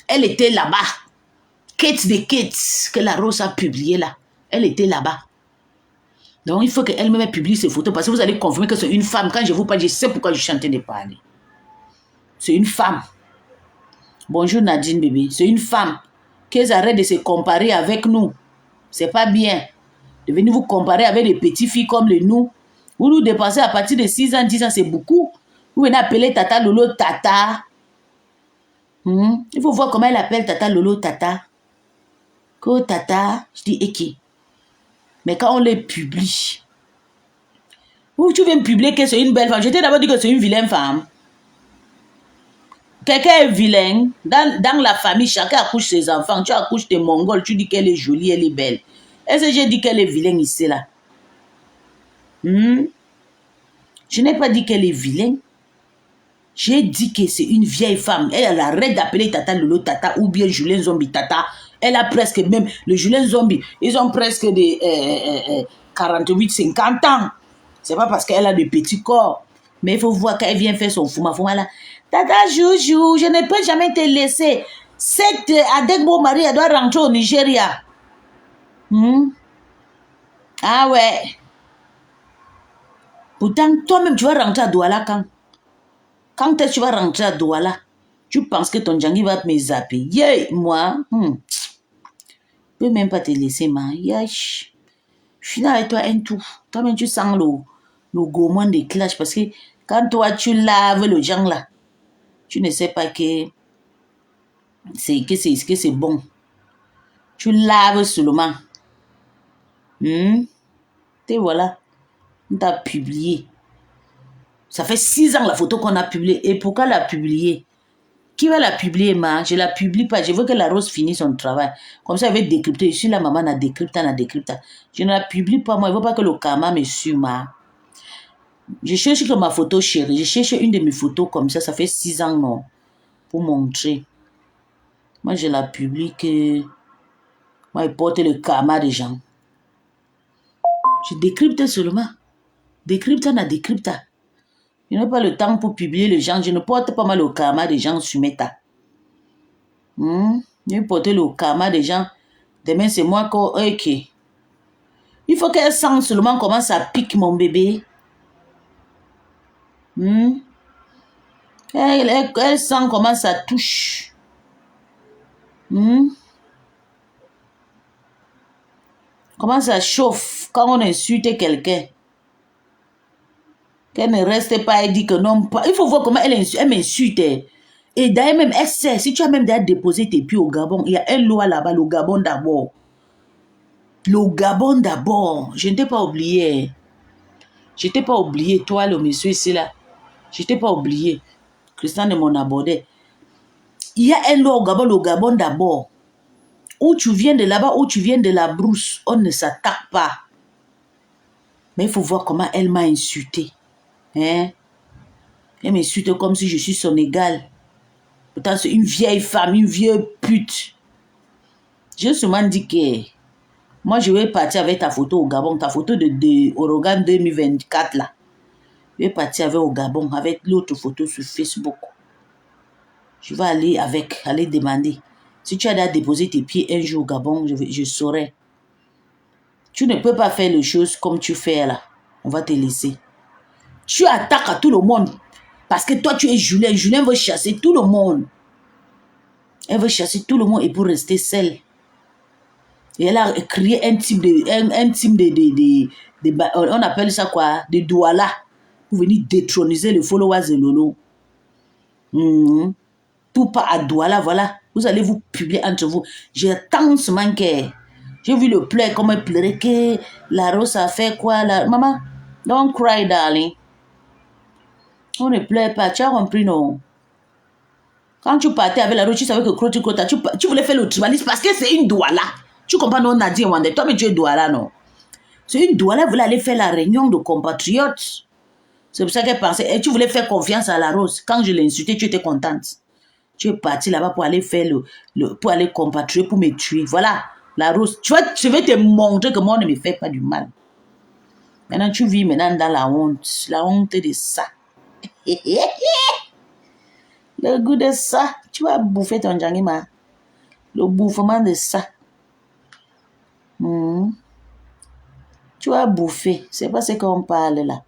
Elle était là-bas. Kate de Kate, que la Rose a publié là. Elle était là-bas. Donc, il faut qu'elle-même publie ces photos parce que vous allez confirmer que c'est une femme. Quand je vous parle, je sais pourquoi je suis en train de parler. C'est une femme. Bonjour Nadine, bébé. C'est une femme. Qu'elles arrêtent de se comparer avec nous. C'est pas bien. De venir vous comparer avec des petites filles comme les nous. Vous nous dépassez à partir de 6 ans, 10 ans, c'est beaucoup. Vous venez appeler Tata Lolo Tata. Il faut voir comment elle appelle Tata Lolo Tata. Que Tata, je dis Eki. Mais quand on les publie, ou tu viens me publier que c'est une belle femme. Je t'ai d'abord dit que c'est une vilaine femme. Quelqu'un est vilain. Dans la famille, chacun accouche ses enfants. Tu accouches tes Mongols, tu dis qu'elle est jolie, elle est belle. Est-ce que j'ai dit qu'elle est vilaine ici, là? Je n'ai pas dit qu'elle est vilaine. J'ai dit que c'est une vieille femme. Elle arrête d'appeler Tata Lolo Tata ou bien Julien Zombie Tata. Elle a presque même... Le Julien Zombie, ils ont presque des 48-50 ans. C'est pas parce qu'elle a des petits corps. Mais il faut voir qu'elle vient faire son fouma là. Tata Joujou, je ne peux jamais te laisser. Cette Adegbo Marie, elle doit rentrer au Nigeria. Ah ouais. Pourtant, toi-même, tu vas rentrer à Douala quand? Quand est-ce que tu vas rentrer à Douala? Tu penses que ton Djangi va me zapper? Yeah, moi, je peux même pas te laisser, ma. Yash. Je suis là avec toi un tout. Toi-même, tu sens le gourmand des clashs parce que quand toi, tu laves le Djang là, tu ne sais pas que c'est bon. Tu laves seulement. Et voilà. On t'a publié. Ça fait 6 ans la photo qu'on a publiée. Et pourquoi la publier? Qui va la publier, ma? Je la publie pas. Je veux que la Rose finisse son travail. Comme ça, elle va décrypter. Je suis la maman, n'a décrypté. Je ne la publie pas, moi. Je ne veux pas que le karma me suive, ma. Je cherche que ma photo chérie. Je cherche une de mes photos comme ça. Ça fait 6 ans, non? Pour montrer. Moi, je la publie que... Moi, je porte le karma des gens. Je décrypte seulement. Décrypte. Je n'ai pas le temps pour publier les gens. Je ne porte pas mal le karma des gens sur Meta. Je porte le karma des gens. Demain, c'est moi qui... Ok. Il faut qu'elle sente seulement comment ça pique mon bébé. Elle sent comment ça touche. Comment ça chauffe quand on insulte quelqu'un. Qu'elle ne reste pas et dit que non. Il faut voir comment elle m'insulte. Et d'ailleurs même, elle sait, si tu as même déjà déposé tes pieds au Gabon, il y a un loi là-bas, le Gabon d'abord. Le Gabon d'abord. Je ne t'ai pas oublié. Je ne t'ai pas oublié, toi, le monsieur ici là. Je ne t'ai pas oublié. Christian de mon abordé. Il y a un loi au Gabon, le Gabon d'abord. Où tu viens de là-bas, où tu viens de la brousse, on ne s'attaque pas. Mais il faut voir comment elle m'a insulté. Elle m'insulte comme si je suis son égal. Pourtant, c'est une vieille femme, une vieille pute. J'ai seulement dit que moi, je vais partir avec ta photo au Gabon, ta photo de Orogan 2024 là. Je vais partir avec au Gabon, avec l'autre photo sur Facebook. Je vais aller demander. Si tu as déjà déposé tes pieds un jour au Gabon, je saurai. Tu ne peux pas faire les choses comme tu fais là. On va te laisser. Tu attaques à tout le monde. Parce que toi, tu es Julien. Julien veut chasser tout le monde. Elle veut chasser tout le monde et pour rester seule. Et elle a créé un type on appelle ça quoi? De douala. Pour venir détroniser les followers de Lolo. Tout pas à douala, voilà. Vous allez vous publier entre vous. J'ai tant ce manqué. J'ai vu le pleur, comme elle pleurait, que la rose a fait quoi là. Maman, don't cry, darling. On ne pleure pas, tu as compris, non? Quand tu partais avec la rose, tu savais que tu voulais faire le tribalisme parce que c'est une douala. Tu comprends, non, Nadia Wande? Toi, mais tu es douala, non? C'est une douala, elle voulait aller faire la réunion de compatriotes. C'est pour ça qu'elle pensait, et tu voulais faire confiance à la rose. Quand je l'ai insultée, tu étais contente. Tu es parti là-bas pour aller faire pour aller compatrioter, pour me tuer. Voilà, la rose. Tu vois, je vais te montrer que moi, on ne me fait pas du mal. Maintenant, tu vis maintenant dans la honte de ça. Le goût de ça, tu vas bouffer ton djangima. Le bouffement de ça. Tu vas bouffer. C'est pas ce qu'on parle là.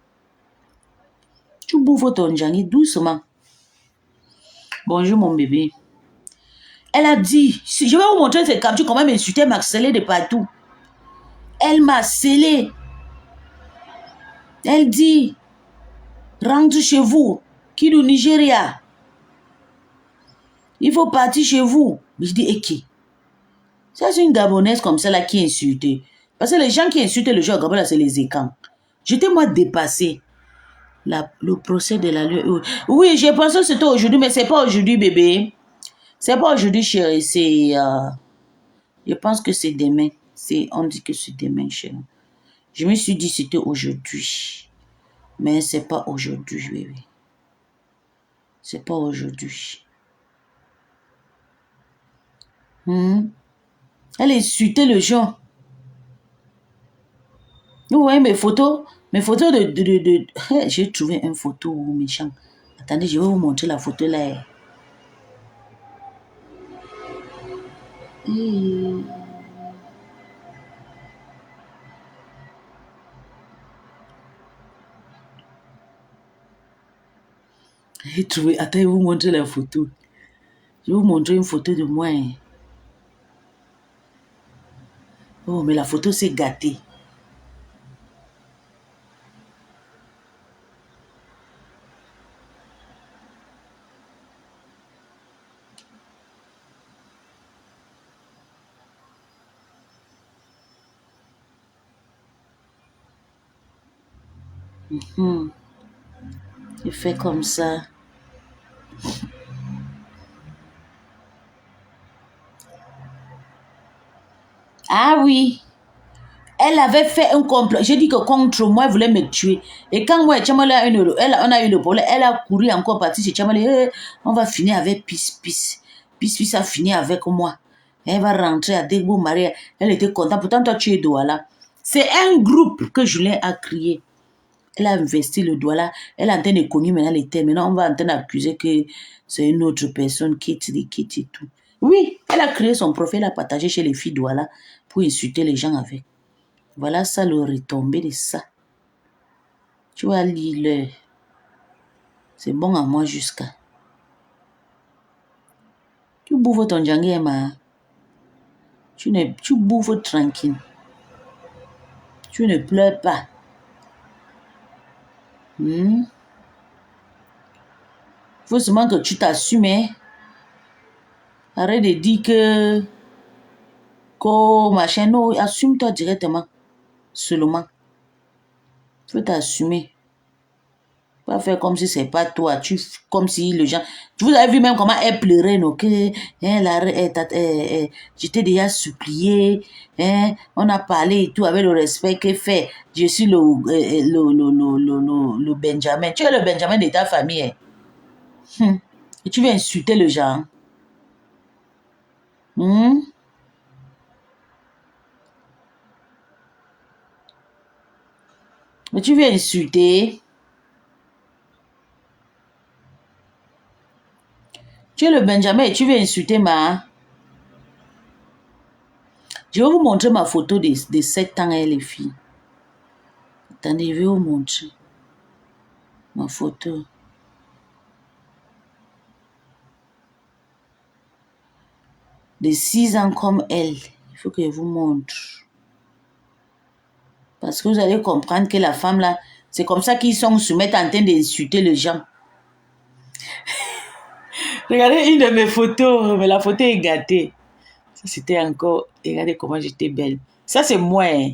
Tu bouffes ton djangi doucement. Bonjour mon bébé. Elle a dit, si je vais vous montrer ces captures, comment m'insulter, m'harceler de partout. Elle m'a scellé. Elle dit, rentre chez vous, qui du Nigeria. Il faut partir chez vous. Mais je dis, et qui? Ça, c'est une Gabonaise comme ça là qui insulte. Parce que les gens qui insultent le jeu au Gabon, là, c'est les écans. J'étais moi dépassée. Le procès de la loi. Oui, j'ai pensé que c'était aujourd'hui, mais c'est pas aujourd'hui, bébé. C'est pas aujourd'hui, chérie. C'est. Je pense que c'est demain. On dit que c'est demain, chérie. Je me suis dit que c'était aujourd'hui. Mais c'est pas aujourd'hui, bébé. C'est pas aujourd'hui. Elle insultait le gens. Vous voyez mes photos de... J'ai trouvé une photo méchant. Attendez, je vais vous montrer la photo là. J'ai trouvé... Attends, je vais vous montrer la photo. Je vais vous montrer une photo de moi. Oh, mais la photo s'est gâtée. Je fais comme ça. Ah oui. Elle avait fait un complot. J'ai dit que contre moi, elle voulait me tuer. Et quand moi et Tchamale, on a eu le problème, elle a couru encore partie chez Tchamale. On va finir avec Pis. Pis a fini avec moi. Elle va rentrer à Degbo Maria. Elle était contente. Pourtant, toi, tu es Douala. C'est un groupe que Julien a créé. Elle a investi le Douala. Elle est en train de cogner maintenant les termes. Maintenant, on va en train d'accuser que c'est une autre personne qui et tout. Oui, elle a créé son profil, elle a partagé chez les filles Douala pour insulter les gens avec. Voilà ça le retombé de ça. Tu vas lire. C'est bon à moi jusqu'à. Tu bouffes ton djangé, ma. Tu bouffes tranquille. Tu ne pleures pas. Faut seulement que tu t'assumes. Hein? Arrête de dire que machin. Non, assume-toi directement. Seulement. Faut t'assumer. Pas faire comme si c'est pas toi. Comme si les gens... Vous avez vu même comment elle pleurait, non? Que, je t'ai déjà supplié. On a parlé et tout avec le respect qu'elle fait. Je suis le Benjamin. Tu es le Benjamin de ta famille. Et tu viens insulter le gens. Mais tu viens insulter. Tu es le Benjamin et tu viens insulter ma. Je vais vous montrer ma photo de 7 ans et les filles. Attendez, je vais vous montrer ma photo. De 6 ans comme elle. Il faut que je vous montre. Parce que vous allez comprendre que la femme là, c'est comme ça qu'ils sont se mettent en train d'insulter les gens. Regardez une de mes photos, mais la photo est gâtée. Ça c'était encore, regardez comment j'étais belle. Ça c'est moi. Hein.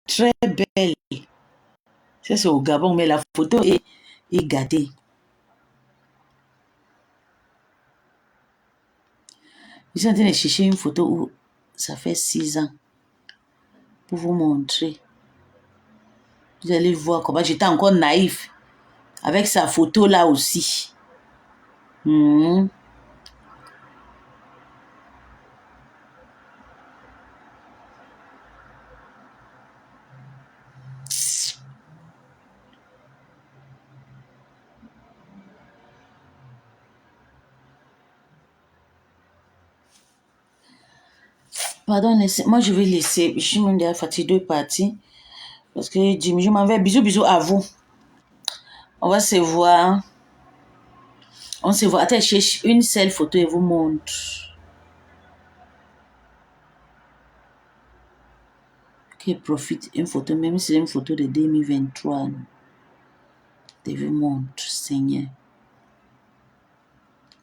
Très belle. Ça c'est au Gabon, mais la photo est gâtée. Je suis en train de chercher une photo où ça fait 6 ans. Pour vous montrer. Vous allez voir comment j'étais encore naïf. Avec sa photo là aussi. Pardon, moi je vais laisser. Je suis même déjà fatiguée de partir. Parce que je m'en vais. Bisous, bisous à vous. On va se voir. On se voit. Attends, je cherche une seule photo et vous montre. Ok, profite. Une photo, même si c'est une photo de 2023. Je vous montre, Seigneur.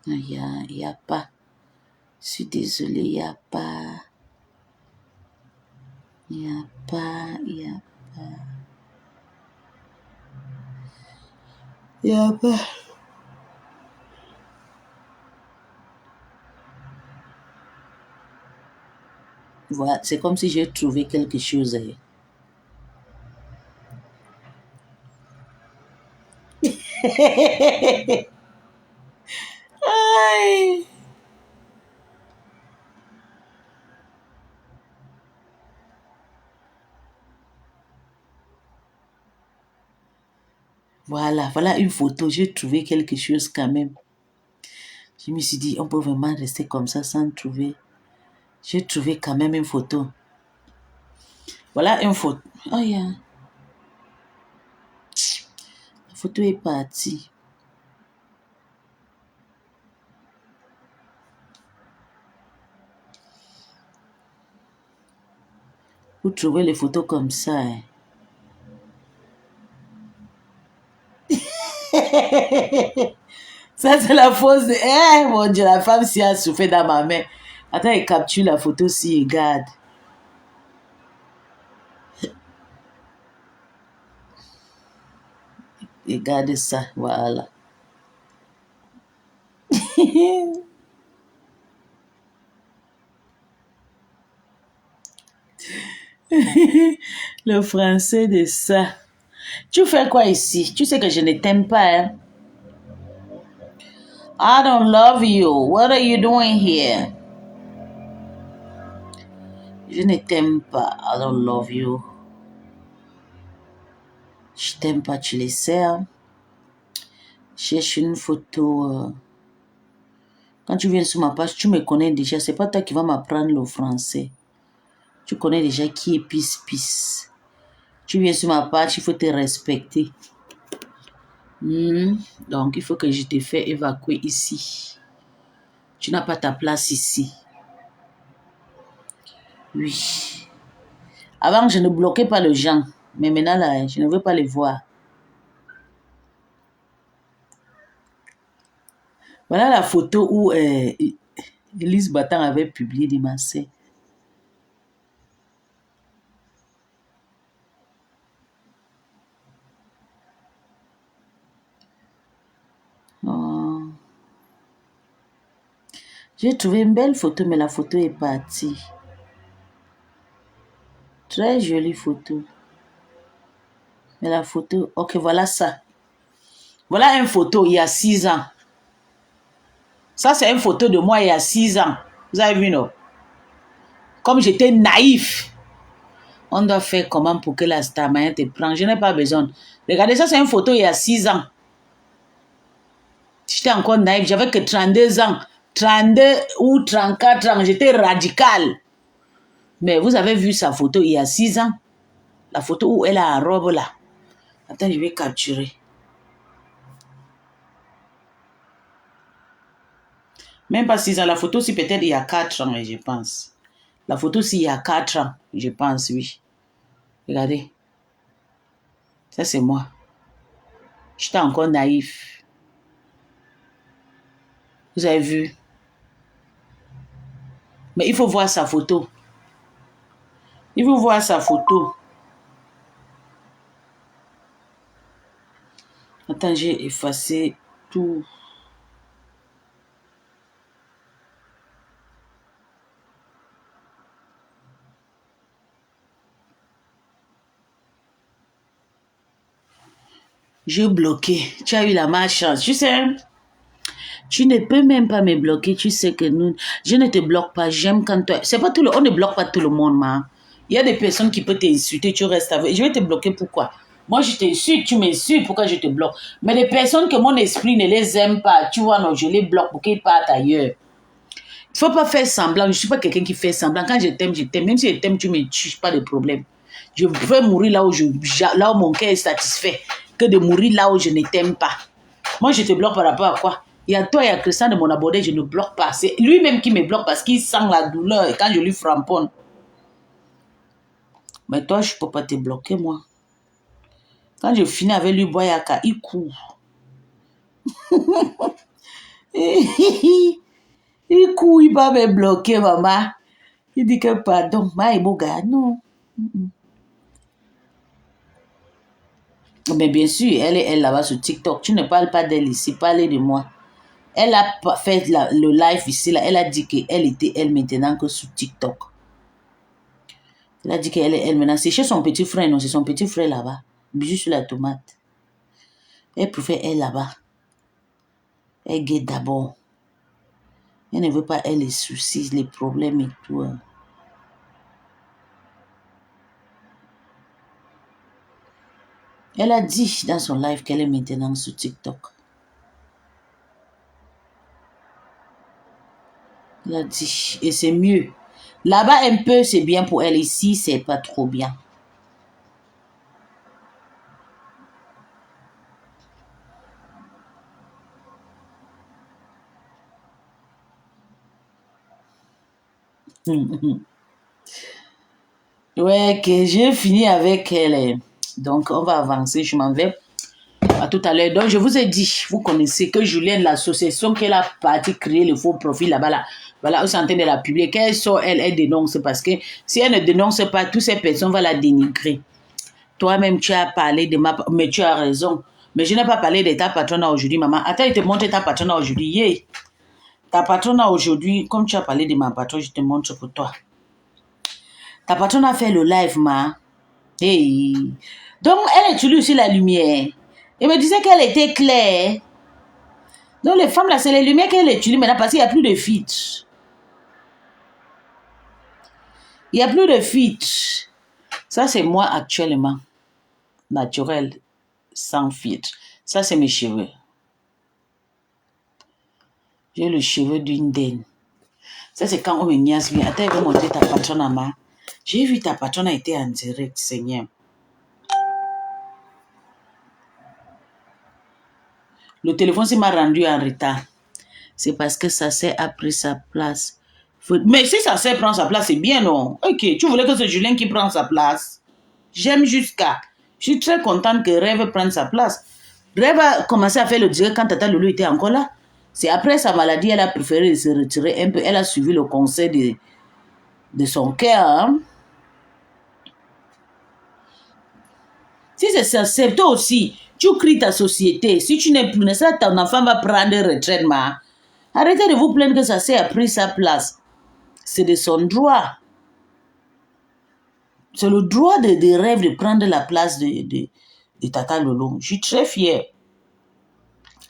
Il n'y a pas. Je suis désolée, il n'y a pas. Il n'y a pas. Il n'y a pas. Il n'y a pas. Voilà, c'est comme si j'ai trouvé quelque chose. Aïe. Voilà une photo. J'ai trouvé quelque chose quand même. Je me suis dit, on peut vraiment rester comme ça sans trouver. J'ai trouvé quand même une photo. Voilà une photo. Oh yeah. La photo est partie. Vous trouvez les photos comme ça. Hein? Ça, c'est la fausse. Eh, mon Dieu, la femme s'y a souffert dans ma main. Attends, elle capture la photo si elle garde. Regardez ça, voilà. Le français de ça. Tu fais quoi ici? Tu sais que je ne t'aime pas, hein? I don't love you. What are you doing here? Je ne t'aime pas. I don't love you. Je t'aime pas, tu le sais. Hein? Cherche une photo. Quand tu viens sur ma page, tu me connais déjà. C'est pas toi qui vas m'apprendre le français. Tu connais déjà qui est Pis. Tu viens sur ma page, il faut te respecter. Donc, il faut que je te fasse évacuer ici. Tu n'as pas ta place ici. Oui. Avant, je ne bloquais pas les gens. Mais maintenant, là, je ne veux pas les voir. Voilà la photo où Elise Batan avait publié des massés. Oh. J'ai trouvé une belle photo, mais la photo est partie. Très jolie photo. Mais la photo... Ok, voilà ça. Voilà une photo il y a 6 ans. Ça, c'est une photo de moi il y a 6 ans. Vous avez vu, non? Comme j'étais naïf. On doit faire comment pour que la star Maya te prenne. Je n'ai pas besoin. Regardez, ça, c'est une photo il y a 6 ans. J'étais encore naïve, j'avais que 32 ans. 32 ou 34 ans, j'étais radicale. Mais vous avez vu sa photo il y a 6 ans. La photo où elle a la robe là. Attends, je vais capturer. Même pas 6 ans. La photo, c'est peut-être il y a 4 ans, je pense. La photo, c'est il y a 4 ans, je pense, oui. Regardez. Ça, c'est moi. J'étais encore naïf. Vous avez vu? Mais il faut voir sa photo. Il faut voir sa photo. Attends, j'ai effacé tout. J'ai bloqué. Tu as eu la malchance. Tu sais, tu ne peux même pas me bloquer. Tu sais que nous, je ne te bloque pas. J'aime quand toi. C'est pas tout le. On ne bloque pas tout le monde, ma. Il y a des personnes qui peuvent t'insulter. Tu restes avec. Je vais te bloquer pourquoi? Moi, je t'insulte, tu m'insultes. Pourquoi je te bloque? Mais les personnes que mon esprit ne les aime pas, tu vois, non, je les bloque pour qu'ils partent ailleurs. Il ne faut pas faire semblant. Je ne suis pas quelqu'un qui fait semblant. Quand je t'aime, je t'aime. Même si je t'aime, tu me tues, pas de problème. Je veux mourir là où mon cœur est satisfait que de mourir là où je ne t'aime pas. Moi, je te bloque par rapport à quoi? Il y a toi, il y a Christian de mon abordé, je ne bloque pas. C'est lui-même qui me bloque parce qu'il sent la douleur quand je lui framponne. Mais toi, je ne peux pas te bloquer, moi. Quand je finis avec lui, Boyaka, il court. Il court, il va me bloquer, maman. Il dit que pardon, Maïboga, non. Mais bien sûr, elle est là-bas sur TikTok. Tu ne parles pas d'elle ici, parlez de moi. Elle a fait le live ici, là. Elle a dit qu'elle était elle maintenant que sur TikTok. Elle a dit qu'elle est elle maintenant. C'est chez son petit frère, non? C'est son petit frère là-bas. Bisous sur la tomate. Elle préfère elle là-bas. Elle guette d'abord. Elle ne veut pas elle les soucis, les problèmes et tout. Elle a dit dans son live qu'elle est maintenant sur TikTok. Elle a dit, et c'est mieux. Là-bas, un peu, c'est bien pour elle. Ici, c'est pas trop bien. Ouais, que j'ai fini avec elle. Donc, on va avancer. Je m'en vais. À tout à l'heure. Donc, je vous ai dit, vous connaissez que Julien, l'association qu'elle a parti créer le faux profil là-bas, là, voilà, on est en train de la publier. Qu'elle sort, elle dénonce parce que si elle ne dénonce pas, toutes ces personnes vont la dénigrer. Toi-même, tu as parlé de ma... Mais tu as raison. Mais je n'ai pas parlé de ta patronne aujourd'hui, maman. Attends, je te montre ta patronne aujourd'hui. Yeah. Ta patronne aujourd'hui, comme tu as parlé de ma patronne, je te montre pour toi. Ta patronne a fait le live, ma. Hey. Donc, elle utilise aussi la lumière. Elle me disait qu'elle était claire. Donc, les femmes, là, c'est les lumières qu'elle utilise maintenant parce qu'il n'y a plus de filtre. Il n'y a plus de filtre. Ça, c'est moi actuellement. Naturel, sans filtre. Ça, c'est mes cheveux. J'ai le cheveu d'une denne. Ça, c'est quand on me niaise bien. Attends, il va montrer ta patronne à moi. J'ai vu ta patronne a été en direct, Seigneur. Le téléphone m'a rendu en retard. C'est parce que ça a pris sa place. Mais si ça prend sa place, c'est bien, non? Ok, tu voulais que c'est Julien qui prend sa place. J'aime jusqu'à. Je suis très contente que Rêve prenne sa place. Rêve a commencé à faire le direct quand Tata Loulou était encore là. C'est après sa maladie, elle a préféré se retirer un peu. Elle a suivi le conseil de son cœur. Hein? Si c'est toi aussi, tu cries ta société. Si tu n'es plus nécessaire, ton enfant va prendre retraite. Arrêtez de vous plaindre que ça a pris sa place. C'est de son droit. C'est le droit de Rêve de prendre la place de Tata Lolo. Je suis très fière.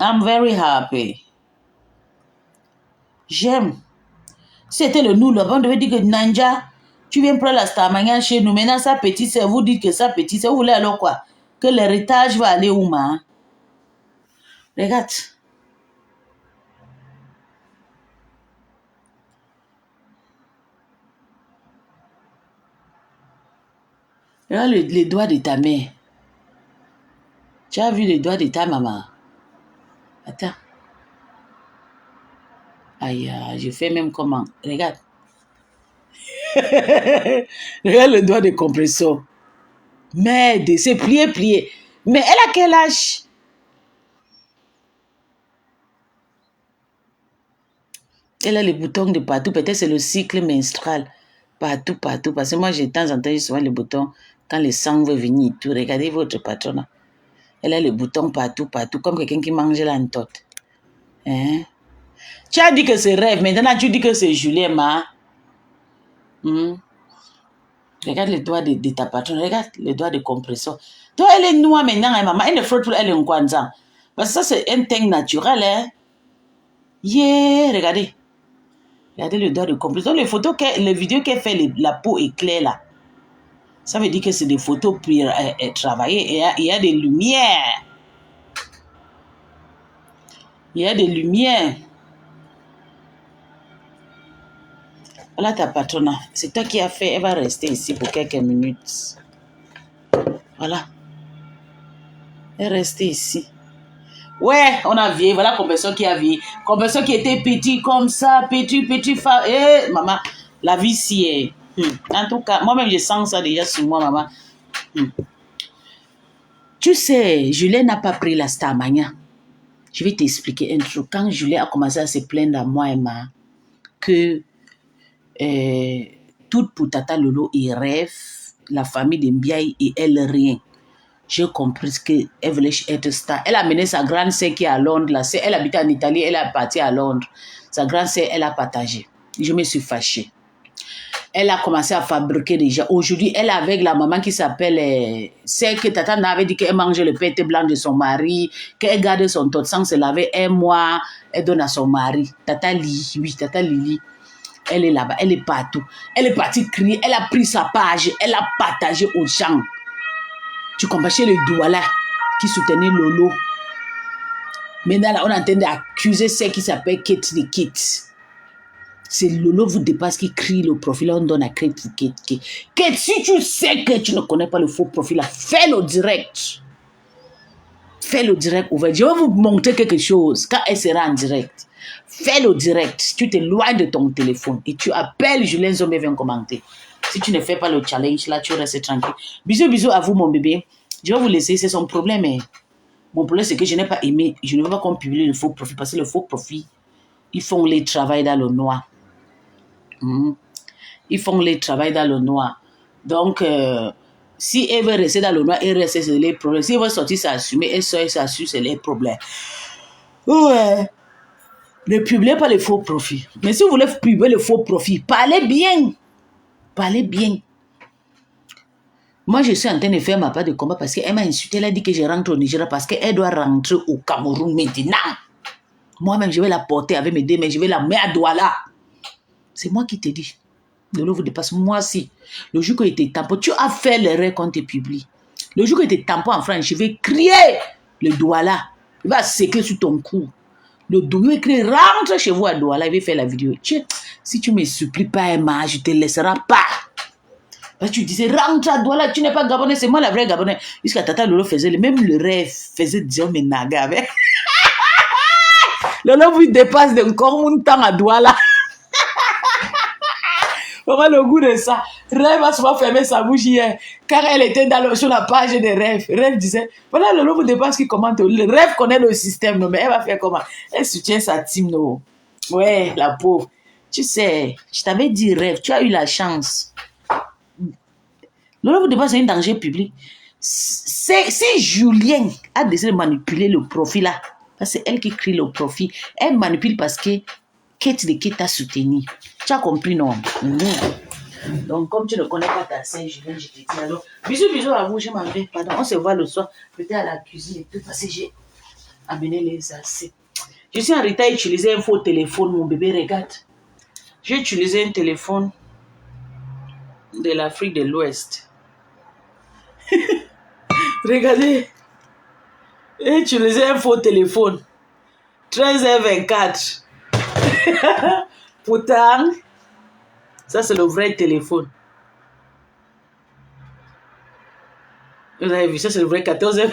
I'm very happy. J'aime. C'était le nous, là-bas, on devait dire que Nanja, tu viens prendre la Starmania chez nous. Maintenant, sa petite sœur, vous dites que sa petite sœur, vous voulez alors quoi? Que l'héritage va aller où, ma? Regarde. Regarde les doigts de ta mère. Tu as vu les doigts de ta maman? Attends. Aïe, je fais même comment. Regarde. Regarde le doigt de compresseur. Merde, c'est plié. Mais elle a quel âge? Elle a les boutons de partout. Peut-être c'est le cycle menstruel. Partout. Parce que moi, de temps en temps, j'ai souvent les boutons quand le sang veut venir. Tout. Regardez votre patronne. Elle a les boutons partout. Comme quelqu'un qui mange l'entote. Hein? Tu as dit que c'est rêve. Maintenant, tu dis que c'est Julien, ma. Regarde les doigts de ta patronne. Regarde les doigts de compresseur. Toi, elle est noire maintenant, hein, maman. Elle ne frotte plus, elle est en kwanzan. Parce que ça, c'est un teint naturel, hein. Yeah, regardez. Regardez le doigt de compresseur. Donc, les vidéos qu'elle fait, la peau est claire, là. Ça veut dire que c'est des photos travaillées. Il y a des lumières. Il y a des lumières. Voilà ta patronne. C'est toi qui as fait. Elle va rester ici pour quelques minutes. Voilà. Elle est restée ici. Ouais, on a vieilli. Voilà compresseur qui a vieilli. Compresseur qui était petit comme ça. Petit. Eh, maman, la vie si est. En tout cas, moi-même, je sens ça déjà sur moi, maman. Tu sais, Julien n'a pas pris la Starmania. Je vais t'expliquer un truc. Quand Julien a commencé à se plaindre à moi et ma que tout pour Tata Lolo, il rêve, la famille de Mbiaye et elle rien. J'ai compris qu'elle voulait être star. Elle a mené sa grande sœur qui est à Londres. Elle habitait en Italie, elle est partie à Londres. Sa grande sœur, elle a partagé. Je me suis fâchée. Elle a commencé à fabriquer déjà. Aujourd'hui, elle est avec la maman qui s'appelle... celle que Tata avait dit qu'elle mangeait le pâté blanc de son mari, qu'elle garde son taux de sang, se laver un mois, elle donne à son mari. Tata Lili. Elle est là-bas, elle est partout. Elle est partie crier, elle a pris sa page, elle a partagé aux gens. Tu comprends, chez les Douala qui soutenaient Lolo. Maintenant, là, on est en train d'accuser celle qui s'appelle Kate de Kate. C'est Lolo vous dépasse qui crie le profil, on donne à Kate. Kate, si tu sais que tu ne connais pas le faux profil, là, fais-le direct. Fais-le direct ouvert. Je vais vous montrer quelque chose quand elle sera en direct. Fais-le direct. Tu t'éloignes de ton téléphone et tu appelles Julien Zombe et viens commenter. Si tu ne fais pas le challenge, là, tu restes tranquille. Bisous à vous, mon bébé. Je vais vous laisser, c'est son problème. Hein. Mon problème, c'est que je n'ai pas aimé. Je ne veux pas qu'on publie le faux profil parce que le faux profil, ils font les travail dans le noir. Ils font les travail dans le noir. Donc, si elle veut rester dans le noir, elle reste, c'est les problèmes. Si elle veut sortir, s'assumer, elle sort, s'assume, c'est les problèmes. Ouais. Ne publiez pas les faux profils. Mais si vous voulez publier le faux profil, parlez bien. Parlez bien. Moi, je suis en train de faire ma part de combat parce qu'elle m'a insulté. Elle a dit que je rentre au Nigeria parce qu'elle doit rentrer au Cameroun maintenant. Moi-même, je vais la porter avec mes deux mains. Je vais la mettre à Douala. C'est moi qui te dis. De l'eau vous dépasse. Moi aussi. Le jour que tu étais tampon, tu as fait l'erreur quand tu publies. Le jour que tu étais tampon en France, je vais crier le Douala. Il va sécler sur ton cou. Le Douala, il crie, rentre chez vous à Douala. Il va faire la vidéo. Si tu ne me supplies pas, Emma, je ne te laisserai pas. Parce que tu disais, rentre à Douala, tu n'es pas Gabonais, c'est moi la vraie Gabonais. Jusqu'à Tata Lolo faisait, même le rêve faisait Dion Menaga avec. Lolo vous dépasse encore mon temps à Douala. Comment le goût de ça? Rêve a souvent fermé sa bouche hier, car elle était sur la page des rêves. Rêve disait, voilà Lolo vous dépasse qui commente. Le rêve connaît le système, non, mais elle va faire comment? Elle soutient sa team, non? Ouais, la pauvre. Tu sais, je t'avais dit rêve, tu as eu la chance. Lolo vous dépasse un danger public. Si Julien a décidé de manipuler le profil là, c'est elle qui crie le profil, elle manipule parce que Kate de Kate t'a soutenu. Tu as compris, non? Donc, comme tu ne connais pas ta sœur, Julien, je te dis alors, bisous à vous, je m'en vais. Pardon, on se voit le soir, peut-être à la cuisine et tout, parce que j'ai amené les assiettes. Je suis en retard à utiliser un faux téléphone, mon bébé, regarde. J'ai utilisé un téléphone de l'Afrique de l'Ouest. Regardez. J'ai utilisé un faux téléphone. 13h24. Pourtant, ça c'est le vrai téléphone. Vous avez vu, ça c'est le vrai 14e.